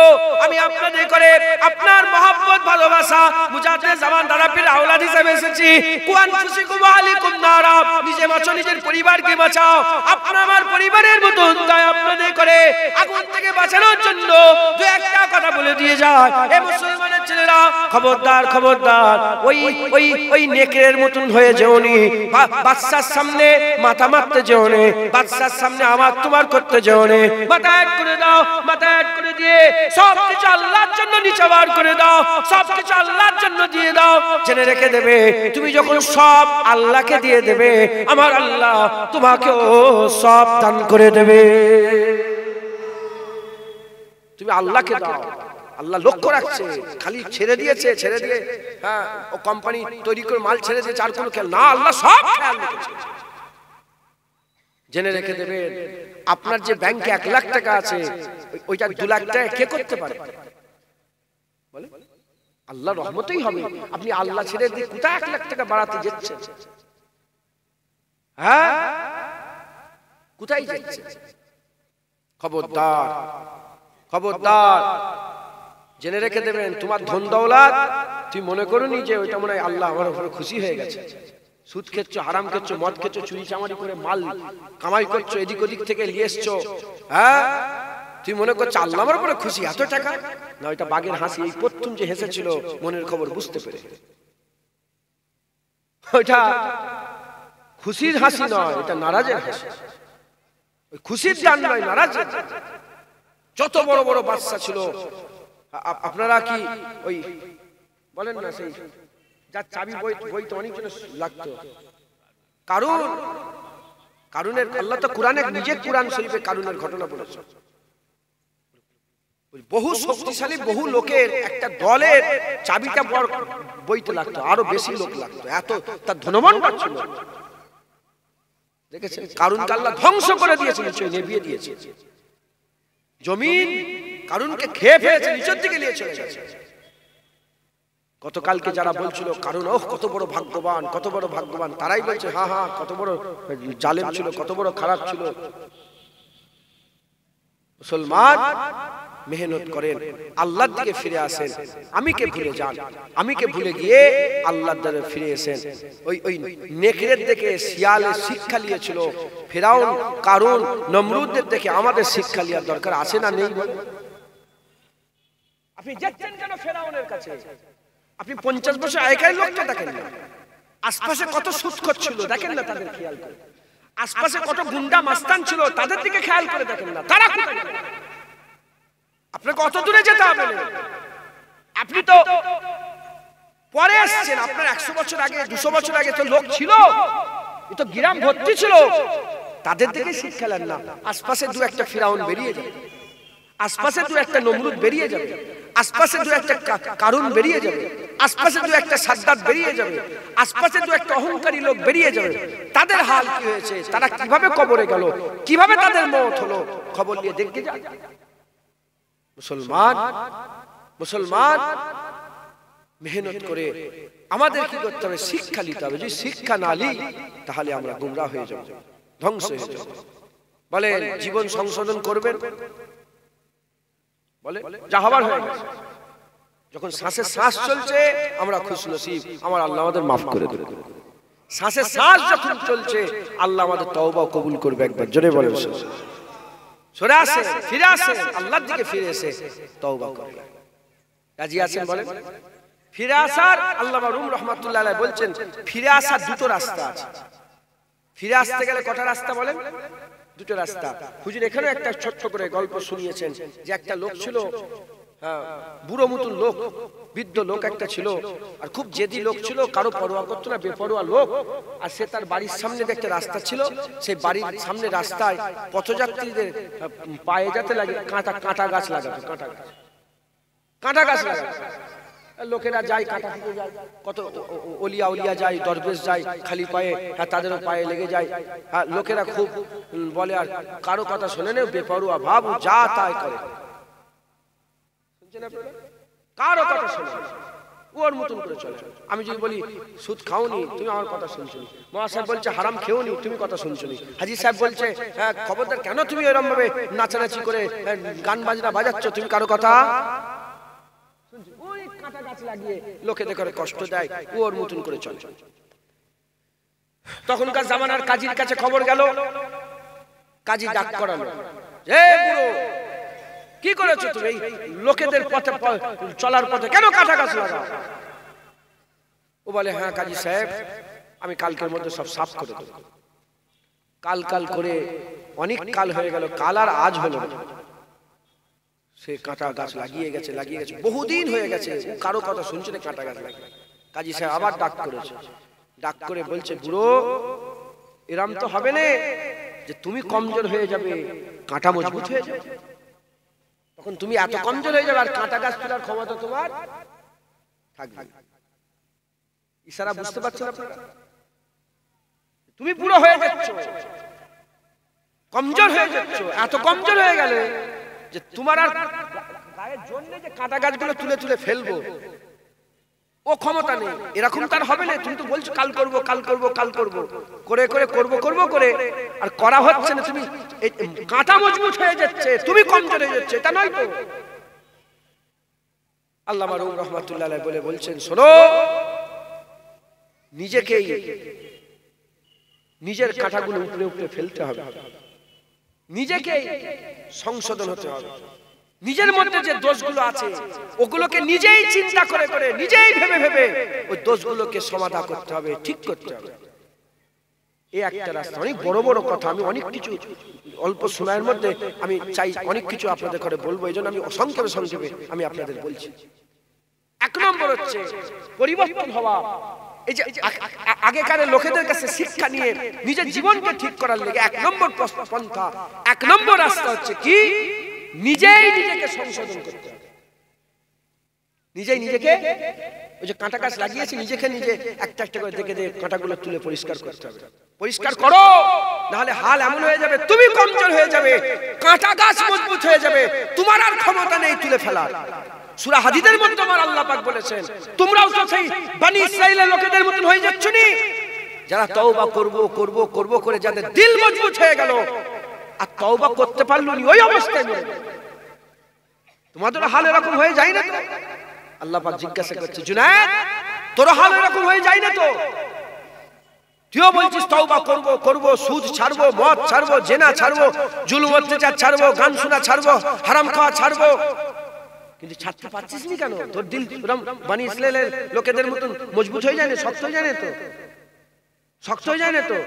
আমি আপনাদের করে আপনার মহব্বত ভালোবাসা মুজাদ্দেদ জামান দারাপীর আওলাদ হিসেবে এসেছি। কুয়ান ফুসিকুম আলাইকুম নারা, নিজে বাঁচো, নিজের পরিবারকে বাঁচাও। আপনার আমার পরিবারের মতন তাই আপনাদের করে আগুন থেকে বাঁচানোর জন্য দু একটা কথা বলে দিয়ে যায়। এ মুসলমানের ছেলেরা, খবরদার খবরদার, ওই নেকড়ের মতন হয়ে যেওনি। বাদশার সামনে মাথা মারতে যেওনি, বাদশার সামনে আমার তোমার করতে যেওনি। মাথা এক করে দাও, মাথা এক করে দিয়ে সব কিছু আল্লাহর জন্য নিচেবার করে দাও, সব কিছু আল্লাহর জন্য দিয়ে দাও। জেনে রেখে দেবে, তুমি যখন সব আল্লাহকে দিয়ে দেবে, আমার আল্লাহ তোমাকেও সব দান করে দেবে। তুমি আল্লাহকে দাও, আল্লাহ লক্ষ্য রাখছে। খালি ছেড়ে দিয়েছে, ছেড়ে দিয়ে হ্যাঁ ও কোম্পানি তৈরি করে মাল ছেড়ে দিয়েছে, আর কোনো খেয়াল না, আল্লাহ সব খেয়াল রেখেছে। জেনে রেখে দেবেন, আপনার যে ব্যাংকে 1 লাখ টাকা আছে, ওইটা 2 লাখ টাকা কে করতে পারে বলে? আল্লাহ রহমতেই হবে। আপনি আল্লাহ ছেড়ে দিয়ে কোথায় 1 লাখ টাকা বাড়াতে যাচ্ছেন? হ্যাঁ, কোথায় যাচ্ছেন? খবরদার খবরদার, জেনে রেখে দেবেন, তোমার ধন দৌলত তুই মনে করুনি যে ওইটা মনে হয় আল্লাহ আমার উপরে খুশি হয়ে গেছে। সুদ খেচ্ছ, হারাম খেচ্ছ, মদ খেচ্ছ, চুরি চামারি করে মাল কামাই করছো, এদিক ওদিক থেকে নিয়ে এসছো, হ্যাঁ তুই মনে করছো আল্লাহ আমার উপরে খুশি, এত টাকা না। ওইটা বাঘের হাসি। এই প্রথম যে হেসেছিল মনের খবর বুঝতে পেরে, ওইটা খুশির হাসি নয়, এটা নারাজের হাসি। ওই খুশির গান নয়, নারাজের। যত বড় বড় বাদশা ছিল, আপনারা কি ওই বলেন না, সেই যার চাবি বই তো অনেক জনের লাগতো, কারুনের আল্লাহ তো কোরআনে নিজে কোরআন শরীফে কারুনের ঘটনা বলেছে। বহু শক্তিশালী বহু লোকের একটা দলের চাবিটা বইতে লাগতো, আরো বেশি লোক লাগতো, এত তার ধনবান ছিল। দেখেছেন কারুনকে আল্লাহ ধ্বংস করে দিয়েছে, নিচে নেভিয়ে দিয়েছে। জমিন কারুনকে খেয়ে ফেলেছে, নিচের দিকে নিয়ে চলে গেছে। গতকালকে যারা বলছিল কারণ ওহ কত বড় ভাগ্যবান, কত বড় ভাগ্যবান, তারাই বলছে হ্যাঁ হ্যাঁ কত বড় জালেম ছিল, কত বড় খারাপ ছিল। মুসলমান মেহনত করেন, আল্লাহর দিকে ফিরে আসেন, আমিকে ভুলে যান, আমিকে ভুলে গিয়ে আল্লাহর দিকে ফিরে আসেন। ওই নেকড়ের দিকে শিয়ালের শিক্ষা নিয়েছিল, ফিরাউন কারুন নমরুদের দিকে আমাদের শিক্ষা নেওয়ার দরকার আছে না নেই? আপনি যাচ্ছেন কেন ফিরাউনের কাছে? আপনি 50 বছর আগের লোকটা দেখেন না, আশপাশে কত সুদখোর ছিল দেখেন না, তাদের খেয়াল করে। আশপাশে কত গুন্ডা মাস্তান ছিল তাদের দিকে খেয়াল করে দেখেন না, তারা কোথায় গেল? আপনাকে কত দূরে যেতে হবে? আপনি তো পরে আসছেন, আপনার 100 বছর আগে 200 বছর আগে তো লোক ছিল, এ তো গ্রাম ভর্তি ছিল, তাদের দিকে শিক্ষা নেন না। আশপাশে দু একটা ফিরাউন বেরিয়ে যাবে, আশপাশে দু একটা নমরুদ বেরিয়ে যাবে, আশপাশে দু একটা কারুন বেরিয়ে যাবে, আশপাশে দু একটা সাদ্দাত বেরিয়ে যাবে, আশপাশে দু একটা অহংকারী লোক বেরিয়ে যাবে। তাদের হাল কি হয়েছে, তারা কিভাবে কবরে গেল, কিভাবে তাদের মওত হলো, খবর নিয়ে দেখতে যান। মুসলমান মেহনত করে আমাদের কি করতে হবে? শিক্ষা নিতে হবে। যদি শিক্ষা না নিই তাহলে আমরা গুমরাহ হয়ে যাব, ধ্বংস হয়ে যাব। বলেন জীবন সংশোধন করবেন? বলে যা হবার হয়ে গেছে। যখন শ্বাসে শ্বাস চলছে আমরা খুশনসিব, আমার আল্লাহ আমাদের মাফ করে দেবে। শ্বাসে শ্বাস যখন চলছে আল্লাহ আমাদের তওবা কবুল করবে। একবার জোরে বলেন সরে আসেন, ফিরে আসেন, আল্লাহর দিকে ফিরে এসে তওবা করবেন। রাজি আছেন? বলেন ফিরে আসার আল্লামা রুম রহমাতুল্লাহ আলাইহি বলছেন ফিরে আসার দুটো রাস্তা আছে। ফিরে আসতে গেলে কটা রাস্তা বলেন? দুটো রাস্তা। হুজুর এখানে একটা ছোট্ট করে গল্প শুনিয়েছেন যে একটা লোক ছিল, বুড়ো মতন লোক, বৃদ্ধ লোক একটা ছিল, আর খুব জেদি লোক ছিল, কারো পরোয়া করতো না, বেপরোয়া লোক। আর সে তার বাড়ির সামনে একটা রাস্তা ছিল, সেই বাড়ির সামনে রাস্তায় পথযাত্রীদের পায়ে যেতে লাগে কাঁটা গাছ লাগাতো, কাঁটা গাছ লাগাতো। লোকেরা যায় কাঁটা খেতে যায়, কত ওলিয়া যায়, দরবেশ যায় খালি পায়ে, তাদেরও পায়ে লেগে যায়। লোকেরা খুব বলে আর কারো কথা শোনে না, বেপরোয়া ভাব, যা তাই করে, কারো কথা শোনে ওর মতন করে চলে। আমি যদি বলি সুদ খাওনি, তুমি আমার কথা শুনছো নি। মহা সাহেব বলছে হারাম খেওনি, তুমি কথা শুনছো নি। হাজি সাহেব বলছে খবরদার, কেন তুমি এরকম ভাবে নাচানাচি করে গান বাজনা বাজাচ্ছ, তুমি কারো কথা। ওই কাঁটা গাছ লাগিয়ে লোকেদের করে কষ্ট দেয়, ওর মতন করে চলে। তখনকার জামানার কাজীর কাছে খবর গেল, কাজী ডাক করালো, এ বুড়ো কি করেছো তুমি, লোকেদের পথে চলার পথে কেন কাঁটা গাছ লাগাও? ও বলে হ্যাঁ কাজী সাহেব, আমি কালকের মধ্যে সব সাফ করে দেব। কাল করে অনেক কাল হয়ে গেল, কাল আর আজ হলো না। সে কাঁটা গাছ লাগিয়ে গেছে, বহুদিন হয়ে গেছে, কারো কথা শুনছে না, কাঁটা গাছ লাগিয়ে। কাজী সাহেব আবার ডাক করেছে, ডাক করে বলছে বুড়ো এরম তো হবে না যে তুমি কমজোর হয়ে যাবে, কাঁটা মজবুত হয়ে যাবে। তখন তুমি এত কমজোর হয়ে যাবে আর কাঁটা গাছ তোলার ক্ষমতা তোমার থাকবে। ইশারা বুঝতে পারছেন আপনারা? তুমি পুরো হয়ে যাচ্ছ, কমজোর হয়ে যাচ্ছ, এত কমজোর হয়ে গেলে যে তোমার আর গায়ের জন্য যে কাঁটা গাছগুলো তুলে তুলে ফেলবো ও ক্ষমতা নেই। এরকম তার হবে না। তুমি তো বলছো কাল করবো করে আর করা হচ্ছে না। তুমি কাঁটা মজবুত হয়ে যাচ্ছে, তুমি কমজোর হয়ে যাচ্ছে, এটা নয় তো। আল্লামা রুম রহমাতুল্লাহ আলাইহি বলছেন শোনো, নিজেকেই নিজের কাঁটাগুলো উপরে ফেলতে হবে, নিজেকেই সংশোধন হতে হবে। নিজের মধ্যে যে দোষগুলো আছে ওগুলোকে নিজেই চিন্তা করে নিজেই ভেবে ওই দোষগুলোকে সমাধান করতে হবে, ঠিক করতে হবে। এই একটা রাস্তা। অনেক বড় বড় কথা, আমি অনেক কিছু অল্প সময়ের মধ্যে আমি চাই অনেক কিছু আপনাদের করে বলবো, এই জন্য আমি সংক্ষেপে আমি আপনাদের বলছি। এক নম্বর হচ্ছে পরিবর্তন হওয়া। এই যে আগেকার লোকেদের কাছে শিক্ষা নিয়ে নিজের জীবনকে ঠিক করার লেগে এক নম্বর পন্থা, এক নম্বর রাস্তা হচ্ছে কি নিজেই নিজেকে সংশোধন করতে হবে। নিজেই নিজেকে ওই যে কাঁটা গাছ লাগিয়েছি নিজেকে নিজে একটা একটা করে দেখে দেখে কাঁটাগুলো তুলে পরিষ্কার করতে হবে। পরিষ্কার করো, নাহলে হাল এমন হয়ে যাবে তুমি কমজোর হয়ে যাবে, কাঁটা গাছ মজবুত হয়ে যাবে, তোমার আর ক্ষমতা নেই তুলে ফেলার। সূরা হাদীদের মধ্যে আমার আল্লাহ পাক বলেছেন তোমরাও তো সেই বনি ইসরাইলের লোকেদের মতন হয়ে যাচ্ছ নি, যারা তওবা করব করব করব করে যাদের দিল মজবুত হয়ে গেল আর তওবা করতে পারলো না ওই অবস্থায় মরে গেল। তোমাদের হাল এরকম হয়ে যায় না তো? আল্লাহ পাক জিজ্ঞাসা করছে জুনায়েদ তোর হাল এরকম হয়ে যায় না তো? তুইও বলছিস তওবা করব করব, সুদ ছাড়বো, মদ ছাড়বো, জেনা ছাড়বো, জুলুম অত্যাচার ছাড়বো, গান শোনা ছাড়বো, হারাম খাওয়া ছাড়বো, কিন্তু ছাড়তে পারছিস না কেন? তোর দিল বনি ইসরাইলের লোকেদের মতন মজবুত হয়ে যায় না, শক্ত হয়ে যায় না তো? শক্ত হয়ে যায় না তো?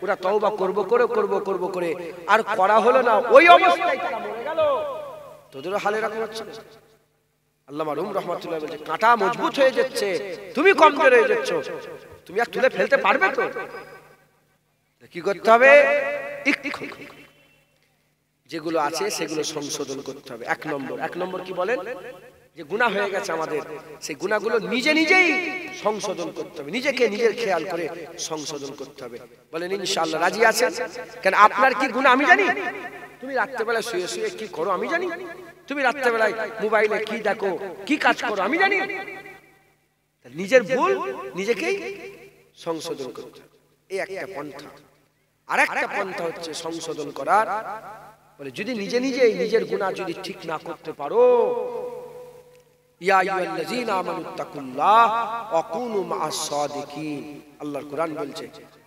ওরা তওবা করব করে করব করব করে আর করা হলো না, ওই অবস্থায় তারা মরে গেল। তোদেরও হাল এরকম হচ্ছে না? আল্লামা রুম রাহমাতুল্লাহ বলেছে কাঁটা মজবুত হয়ে যাচ্ছে, তুমি কমজোর হয়ে যাচ্ছ, তুমি আর তুলে ফেলতে পারবে তো? কি করতে হবে? যেগুলো আছে সেগুলো সংশোধন করতে হবে। এক নম্বর কি বলেন? যে গুনাহ হয়ে গেছে আমাদের, সেই গুনাহগুলো নিজে নিজেই সংশোধন করতে হবে, নিজেকে নিজের খেয়াল করে সংশোধন করতে হবে। বলেন ইনশাআল্লাহ রাজি আছেন? কেন আপনার কি গুনাহ আমি জানি? তুমি রাত্রেবেলায় শুয়ে শুয়ে কি করো আমি জানি, তুমি রাত্রেবেলায় মোবাইলে কি দেখো, কি কাজ করো আমি জানি। নিজের ভুল নিজেকেই সংশোধন করতে হবে, এই একটা পন্থা। আর একটা পন্থা হচ্ছে সংশোধন করার, বলে যদি নিজে নিজেই নিজের গুনাহ যদি ঠিক না করতে পারো, ইয়া আইয়ুহাল্লাযীনা আমানুত্তাকুল্লাহ ওয়া কুনু মা'আস সাদিকিন, আল্লাহর কোরআন বলছে,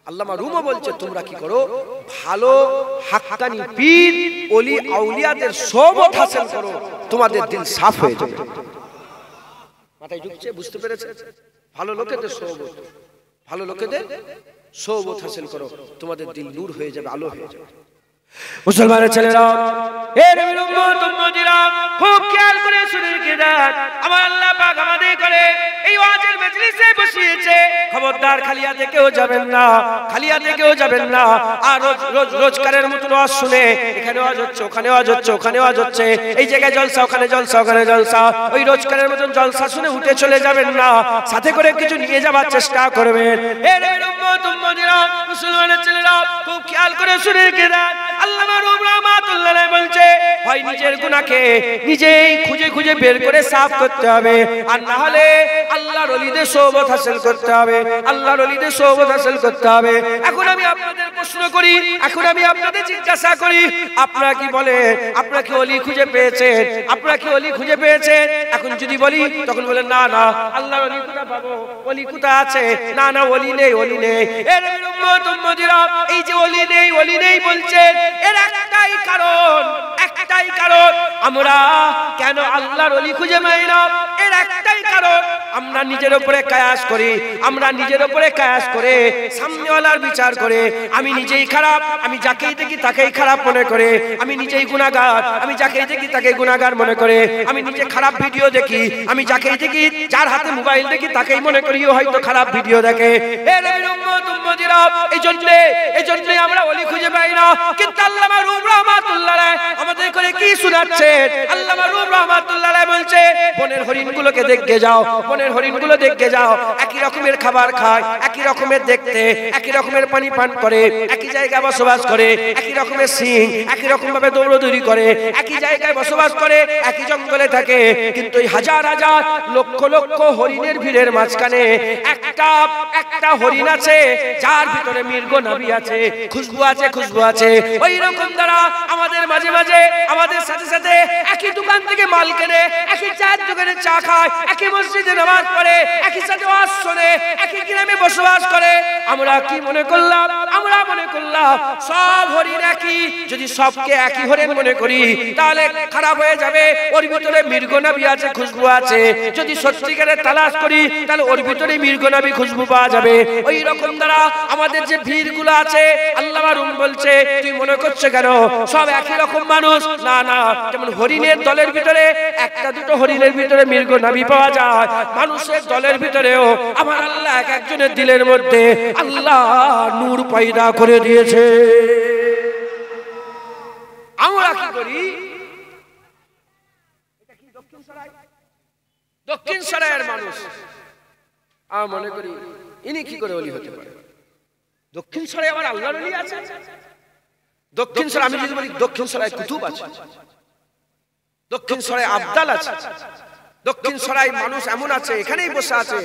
আল্লামা রুমও বলছে তোমরা কি করো, ভালো হাক্কানি পীর ওলি আউলিয়াদের সোহবত হাসিল করো, তোমাদের দিল সাফ হয়ে যাবে। মাথায় ঢুকছে? বুঝতে পেরেছে? ভালো লোকেদের সোহবত, ভালো লোকেদের সোহবত হাসিল করো, তোমাদের দিল নূর হয়ে যাবে, আলো হয়ে যাবে। মুসলমানের ছেলেরা, হে নবীর উম্মত উম্মতিরা, খুব খেয়াল করে শুনে রেখে দেন, আমার আল্লাহ পাক আমাদের করে এই ওয়াজের মজলিসে বসিয়েছে, খবরদার খালি হাতে কেউ যাবেন না, খালি হাতে কেউ যাবেন না। আর রোজকারের মতন ওয়াজ শুনে এখানে ওয়াজ হচ্ছে, ওখানে ওয়াজ হচ্ছে, ওখানে ওয়াজ হচ্ছে, এই জায়গায় জলসা, ওখানে জলসা, ওখানে জলসা, ওই রোজকারের মতন জলসা শুনে উঠে চলে যাবেন না, সাথে করে কিছু নিয়ে যাবার চেষ্টা করবেন। হে নবীর উম্মত উম্মতিরা, মুসলমানের ছেলেরা, খুব খেয়াল করে শুনে রেখে দেন, আল্লামা রুম রাহমাতুল্লাহ আলাইহি বলছে হয় নিজের গুনাহকে নিজেই খুঁজে খুঁজে বের করে সাফ করতে হবে, আর না হলে আল্লাহর ওলিদের সোহবত হাসিল করতে হবে, আল্লাহর ওলিদের সোহবত হাসিল করতে হবে। এখন আমি আপনাদের প্রশ্ন করি, এখন আমি আপনাদের জিজ্ঞাসা করি, আপনারা কি বলে, আপনারা কি ওলি খুঁজে পেয়েছেন? আপনারা কি ওলি খুঁজে পেয়েছেন? এখন যদি বলি তখন বলেন না না আল্লাহর ওলি কোথায় পাবো, ওলি কোথায় আছে? না না ওলি নেই, ওলি নেই। এর উম্মত উম্মতিরা, এই যে ওলি নেই, ওলি নেই বলছেন, এর একটাই কারণ, একটাই কারণ, আমরা কেন আল্লাহর ওলি খুঁজে পাই না? এর একটাই কারণ, আমরা নিজের উপরে কায়াস করি, আমরা নিজের উপরে কায়াস করে সামনেওয়ালার বিচার করে আমি নিজেই খারাপ, আমি যাকেই দেখি তাকেই খারাপ মনে করে, আমি নিজেই গুনাহগার, আমি যাকেই দেখি তাকেই গুনাহগার মনে করে, আমি নিজে খারাপ ভিডিও দেখি, আমি যাকেই দেখি, যার হাতে মোবাইল দেখি তাকেই মনে করি ও হয়তো খারাপ ভিডিও দেখে। এর উম্মত উম্মতিরা, এইজন্য আমরা ওলি খুঁজে পাই না। কিন্তু আল্লামা রুম রাহমাতুল্লাহ আলাইহি আমাদের করে কি শোনাচ্ছেন? আল্লামা রুম রাহমাতুল্লাহ আলাইহি বলছে বনের হরিণগুলোকে দেখতে যাও, বনের হরিণগুলো দেখতে যাও, একই রকমের খাবার খায়, একই রকমের দেখতে, একই রকমের পানি পান করে, একই জায়গায় বসবাস করে, একই রকমের সিং, একই রকম ভাবে দৌড়দৌড়ি করে, একই জায়গায় বসবাস করে, একই জঙ্গলে থাকে, কিন্তু এই হাজার হাজার লক্ষ লক্ষ হরিণের ভিড়ের মাঝখানে একটা হরিণ আছে যার ভিতরে মৃগ নাভি আছে, খুশবু আছে, খুশবু আছে। ওই রকম দ্বারা আমাদের মাঝে মাঝে আমাদের সাথে সাথে একই দোকান থেকে মাল কেনে, একই চায়ের দোকানে চা খায়, একই মসজিদে নামাজ পড়ে, একই সাথে ওয়াজ শোনে, একই গ্রামে বসবাস করে, আমরা কি মনে করলাম? আমরা মনে করলাম সব হরিণ একই। যদি সবকে একই হরিণ মনে করি তাহলে খারাপ হয়ে যাবে। ওর ভিতরে মৃগ নাভি আছে, খুশবু আছে। যদি সত্যিকারের তালাশ করি তাহলে ওর ভিতরে মৃগ নাভি, খুশবু পাওয়া যাবে। ওই রকম দ্বারা আমাদের যে ভিড়গুলো আছে, আল্লামা রুম বলছে তুই মনে করছো কেন সব একই রকম মানুষ? না না, যেমন হরিণের দলের ভিতরে একটা দুটো হরিণের ভিতরে মৃগ নাভি পাওয়া যায়, মানুষের দলের ভিতরেও আমার আল্লাহ এক একজনের দিলের মধ্যে আল্লাহ নূর পয়দা করে দিয়েছে। আমরা কি করি? এটা কি দক্ষিণ সরাই? দক্ষিণ সরাইয়ের মানুষ, আমি মনে করি ইনি কি করে ওলি হতে পারে? দক্ষিণ সরাই আবার আল্লাহর ওলি আছে? দক্ষিণ সরাই, আমি যদি বলি দক্ষিণ সরাই কুতুব আছে, দক্ষিণ সরাই আবদাল আছে, দক্ষিণ সরাই মানুষ এমন আছে এখানেই বসে আছে,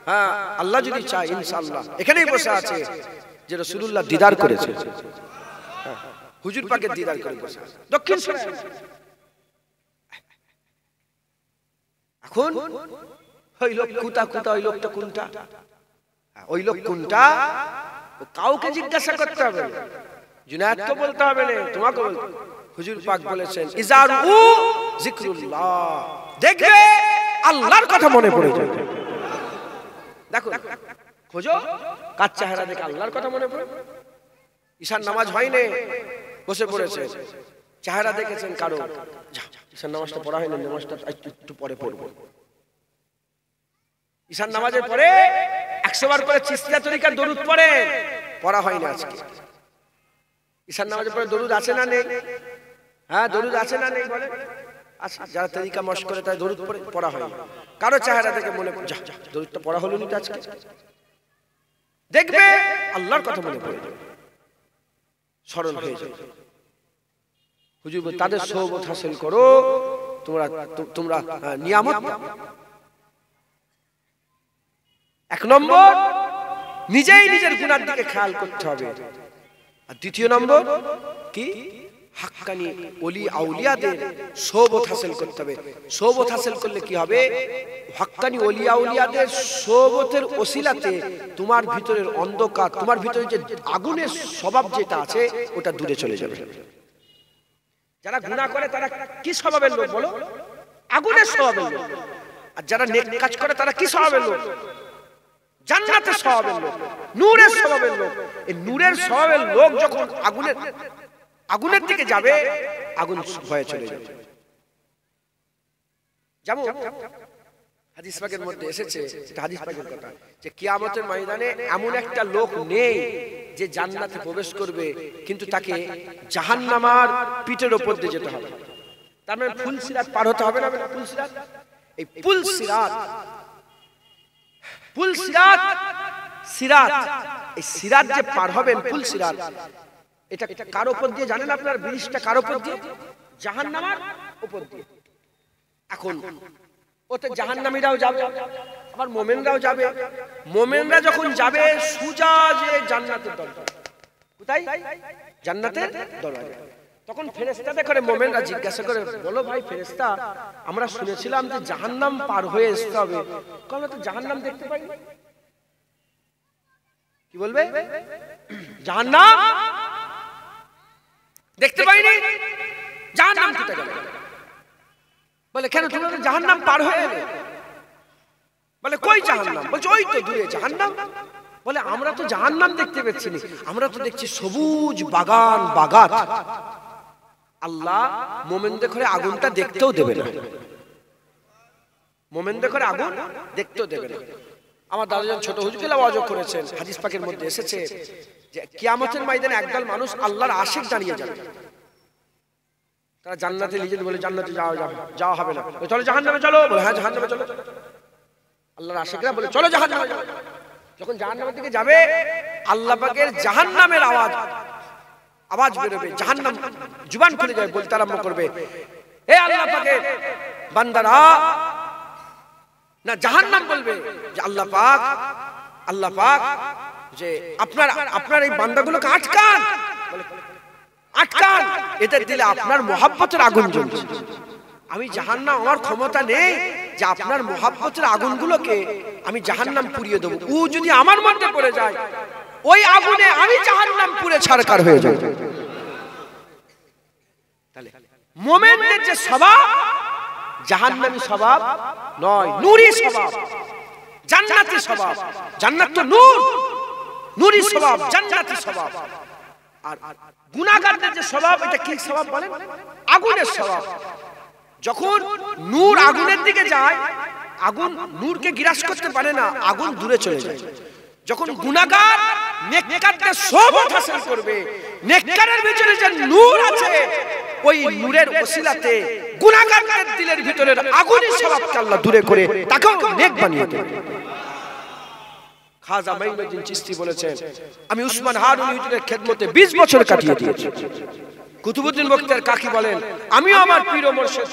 হ্যাঁ আল্লাহ যদি চায় ইনশাআল্লাহ এখানেই বসে আছে যে রাসূলুল্লাহ দিদার করেছে, হুজুর পাকের দিদার করে বসে আছে দক্ষিণ সরাই। এখন ওই লোক কুতা ওই লোকটা কোনটা, ওই লোক কোনটা কাউকে জিজ্ঞাসা করতে হবে, জুনায়েদকে বলতে হবে না, তোমাকে বলতে। হুজুর পাক বলেছেন ইজারু যিকরুল্লাহ, দেখবে আল্লাহর কথা মনে পড়ে যাবে। দেখো খোঁজো কার চেহারা দেখে আল্লাহর কথা মনে পড়ে। ঈশার নামাজ হয়নি, বসে পড়েছে, চেহারা দেখেছেন কারো, ঈশার নামাজটা পড়া হয়নি, নামাজটা একটু পরে পড়বো। ঈশার নামাজের পরে 100 বার করে চিশতিয়া তরিকার দরুদ পড়ে, পড়া হয়নি আজকে। ঈশার নামাজের পরে দরুদ আছে না নেই? হ্যাঁ দরুদ আছে না নেই বলে? আচ্ছা, যারা তরিকা মশ করে তাই দরুদ পড়ে, পড়া হয়নি। কারো চেহারা দেখে মনে যা দরুদটা পড়া হলো নি তো আজকে, দেখবে আল্লাহর কথা মনে পড়ে যাবে, স্মরণ হয়ে যাবে। হুজুর তাদের সোহবত হাসিল করো, তোমরা নিয়ামত পাবে। 1 নম্বর নিজেই নিজের গুনার দিকে খেয়াল করতে হবে, আর 2 নম্বর কি হাক্কানি ওলি আউলিয়াদের সোহবত হাসিল করতে হবে। সোহবত হাসিল করলে কি হবে? হাক্কানি ওলি আউলিয়াদের সোহবতের ওসিলাতে তোমার ভিতরের অন্ধকার, তোমার ভিতরে যে আগুনের স্বভাব যেটা আছে ওটা দূরে চলে যাবে। যারা গুনাহ করে তারা কি স্বভাবের লোক বলো? আগুনের স্বভাবের লোক। আর যারা নেক কাজ করে তারা কি স্বভাবের লোক? জান্নাতের স্বভাবের লোক, নূরের স্বভাবের লোক। এই নূরের স্বভাবের লোক যখন আগুনের দিকে যাবে, আগুন ভয়ে চলে যাবে। যেমন হাদিস পাকের মধ্যে এসেছে, এটা হাদিস পাকের কথা, যে কিয়ামতের ময়দানে এমন একটা লোক নেই যে জান্নাতে প্রবেশ করবে কিন্তু তাকে জাহান্নামের পিঠের উপর দিয়ে যেতে হবে। তার মানে ফুল সিরাত পার হতে হবে না? ফুল সিরাত, এই ফুল সিরাত, ফুল সিরাত, সিরাত, এই সিরাত যে পার হবেন, ফুল সিরাত, এটা কার উপর দিয়ে জানেন আপনার? ব্রিজটা কার উপর দিয়ে? জাহান্নামের উপর দিয়ে। এখন ওতে জাহান্নামীরাও যাবে, আবার মুমিনরাও যাবে। মুমিনরা যখন যাবে সুজা যে জান্নাতের দরজা, কোথায়? জান্নাতের দরজা। তখন ফেরেশতাদের করে মুমিনরা জিজ্ঞাসা করে, বলো ভাই ফেরেশতা, আমরা শুনেছিলাম যে জাহান্নাম পার হয়ে আসতে হবে, কারণ তো জাহান্নাম দেখতে পাই। কি বলবে? জাহান্নাম দেখতে পাইনি, জাহান্নাম কোথায় গেল? বলে কেন তুমি তো জাহান্নাম পার হয়ে এলে? বলে কই জাহান্নাম? বলছে ওই তো দূরে জাহান্নাম। বলে আমরা তো জাহান্নাম দেখতে পাচ্ছি না, আমরা তো দেখছি সবুজ বাগান বাগাত। আল্লাহ মুমিনদের ঘরে আগুনটা দেখতেও দেবে না, মুমিনদের ঘরে আগুন দেখতেও দেবে না। আমার দাদাজান ছোট হুজুর ওয়াজ করেছেন, হাদিস পাকের মধ্যে এসেছে যে কিয়ামতের ময়দানে একদল মানুষ আল্লাহর আশিক দাঁড়িয়ে যাবে। তারা জান্নাতে নিজেদের বলে জান্নাতে যাওয়া হবে না, চলো জাহান্নামে চলো। বলে হ্যাঁ জাহান্নামে চলো। আল্লাহর আশিকরা বলে চলো জাহান্নামে চলো। যখন জাহান্নামের দিকে যাবে, আল্লাহ পাকের জাহান্নামের আওয়াজ বেরোবে, জাহান্নাম জুবান খুলে যাবে, বলতে আরম্ভ করবে, হে আল্লাহ পাকের বান্দারা। না, জাহান্নাম বলবে যে আল্লাহ পাক যে আপনার এই বান্দাগুলোকে আটকান, আটকান, এদের দিলে আপনার মহব্বতের আগুন জ্বলছে। আমি জাহান্নাম, আমার ক্ষমতা নেই যে আপনার মহব্বতের আগুনগুলোকে আমি জাহান্নাম পুড়িয়ে দেবো। ও যদি আমার মধ্যে পড়ে যায়, ওই আগুনে আমি জাহান্নাম পুড়ে ছারখার হয়ে যাব। তাহলে মুমিনদের যে স্বভাব জাহান্নামী স্বভাব নয়, নূরি স্বভাব, জান্নাতি স্বভাব। জান্নাত তো নূর, নূরি স্বভাব, জান্নাতি স্বভাব। আর গুনাহগারদের যে স্বভাব, এটা কি স্বভাব বলেন? আগুনের স্বভাব। যখন নূর আগুনের দিকে যায়, আগুন নূরকে গ্রাস করতে পারে না, আগুন দূরে চলে যায়। যখন গুনাহগার নেককারদের সোহবত হাসিল করবে, নেককারের ভিতরে যে নূর আছে, ওই নূরের ওসিলাতে গুনাহগারদের দিলের ভিতরের আগুনি স্বভাবকে আল্লাহ দূরে করে তাকেও নেক বানিয়ে দেন। খাজা মাইনুদ্দিন চিশতি বলেছেন, আমি উসমান হারুনি হুজুরের খেদমতে 20 বছর কাটিয়ে দিয়েছি। কুতুবউদ্দিন বখতিয়ার কাকি বলেন, আমিও আমার পীর ও মুর্শিদ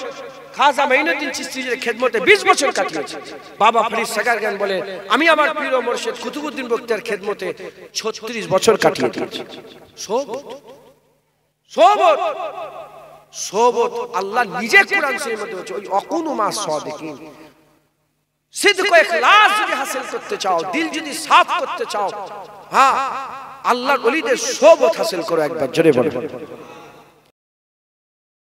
খাজা মাইনুদ্দিন চিশতির খেদমতে 20 বছর কাটিয়েছি। বাবা ফরিদ সাগারগান বলেন, আমি আমার পীর ও মুর্শিদ কুতুবউদ্দিন বখতিয়ার খেদমতে 36 বছর কাটিয়ে দিয়েছি। সোবত সোবত আল্লাহ নিজে কোরআন শরীফের মধ্যে বলছে, ওই অকুনু মা সাদিকিন, সিদক ও ইখলাস যদি হাসিল করতে চাও, দিল যদি সাফ করতে চাও, হ্যাঁ আল্লাহর ওলিদের সোবত হাসিল করো। একবার জোরে বলো।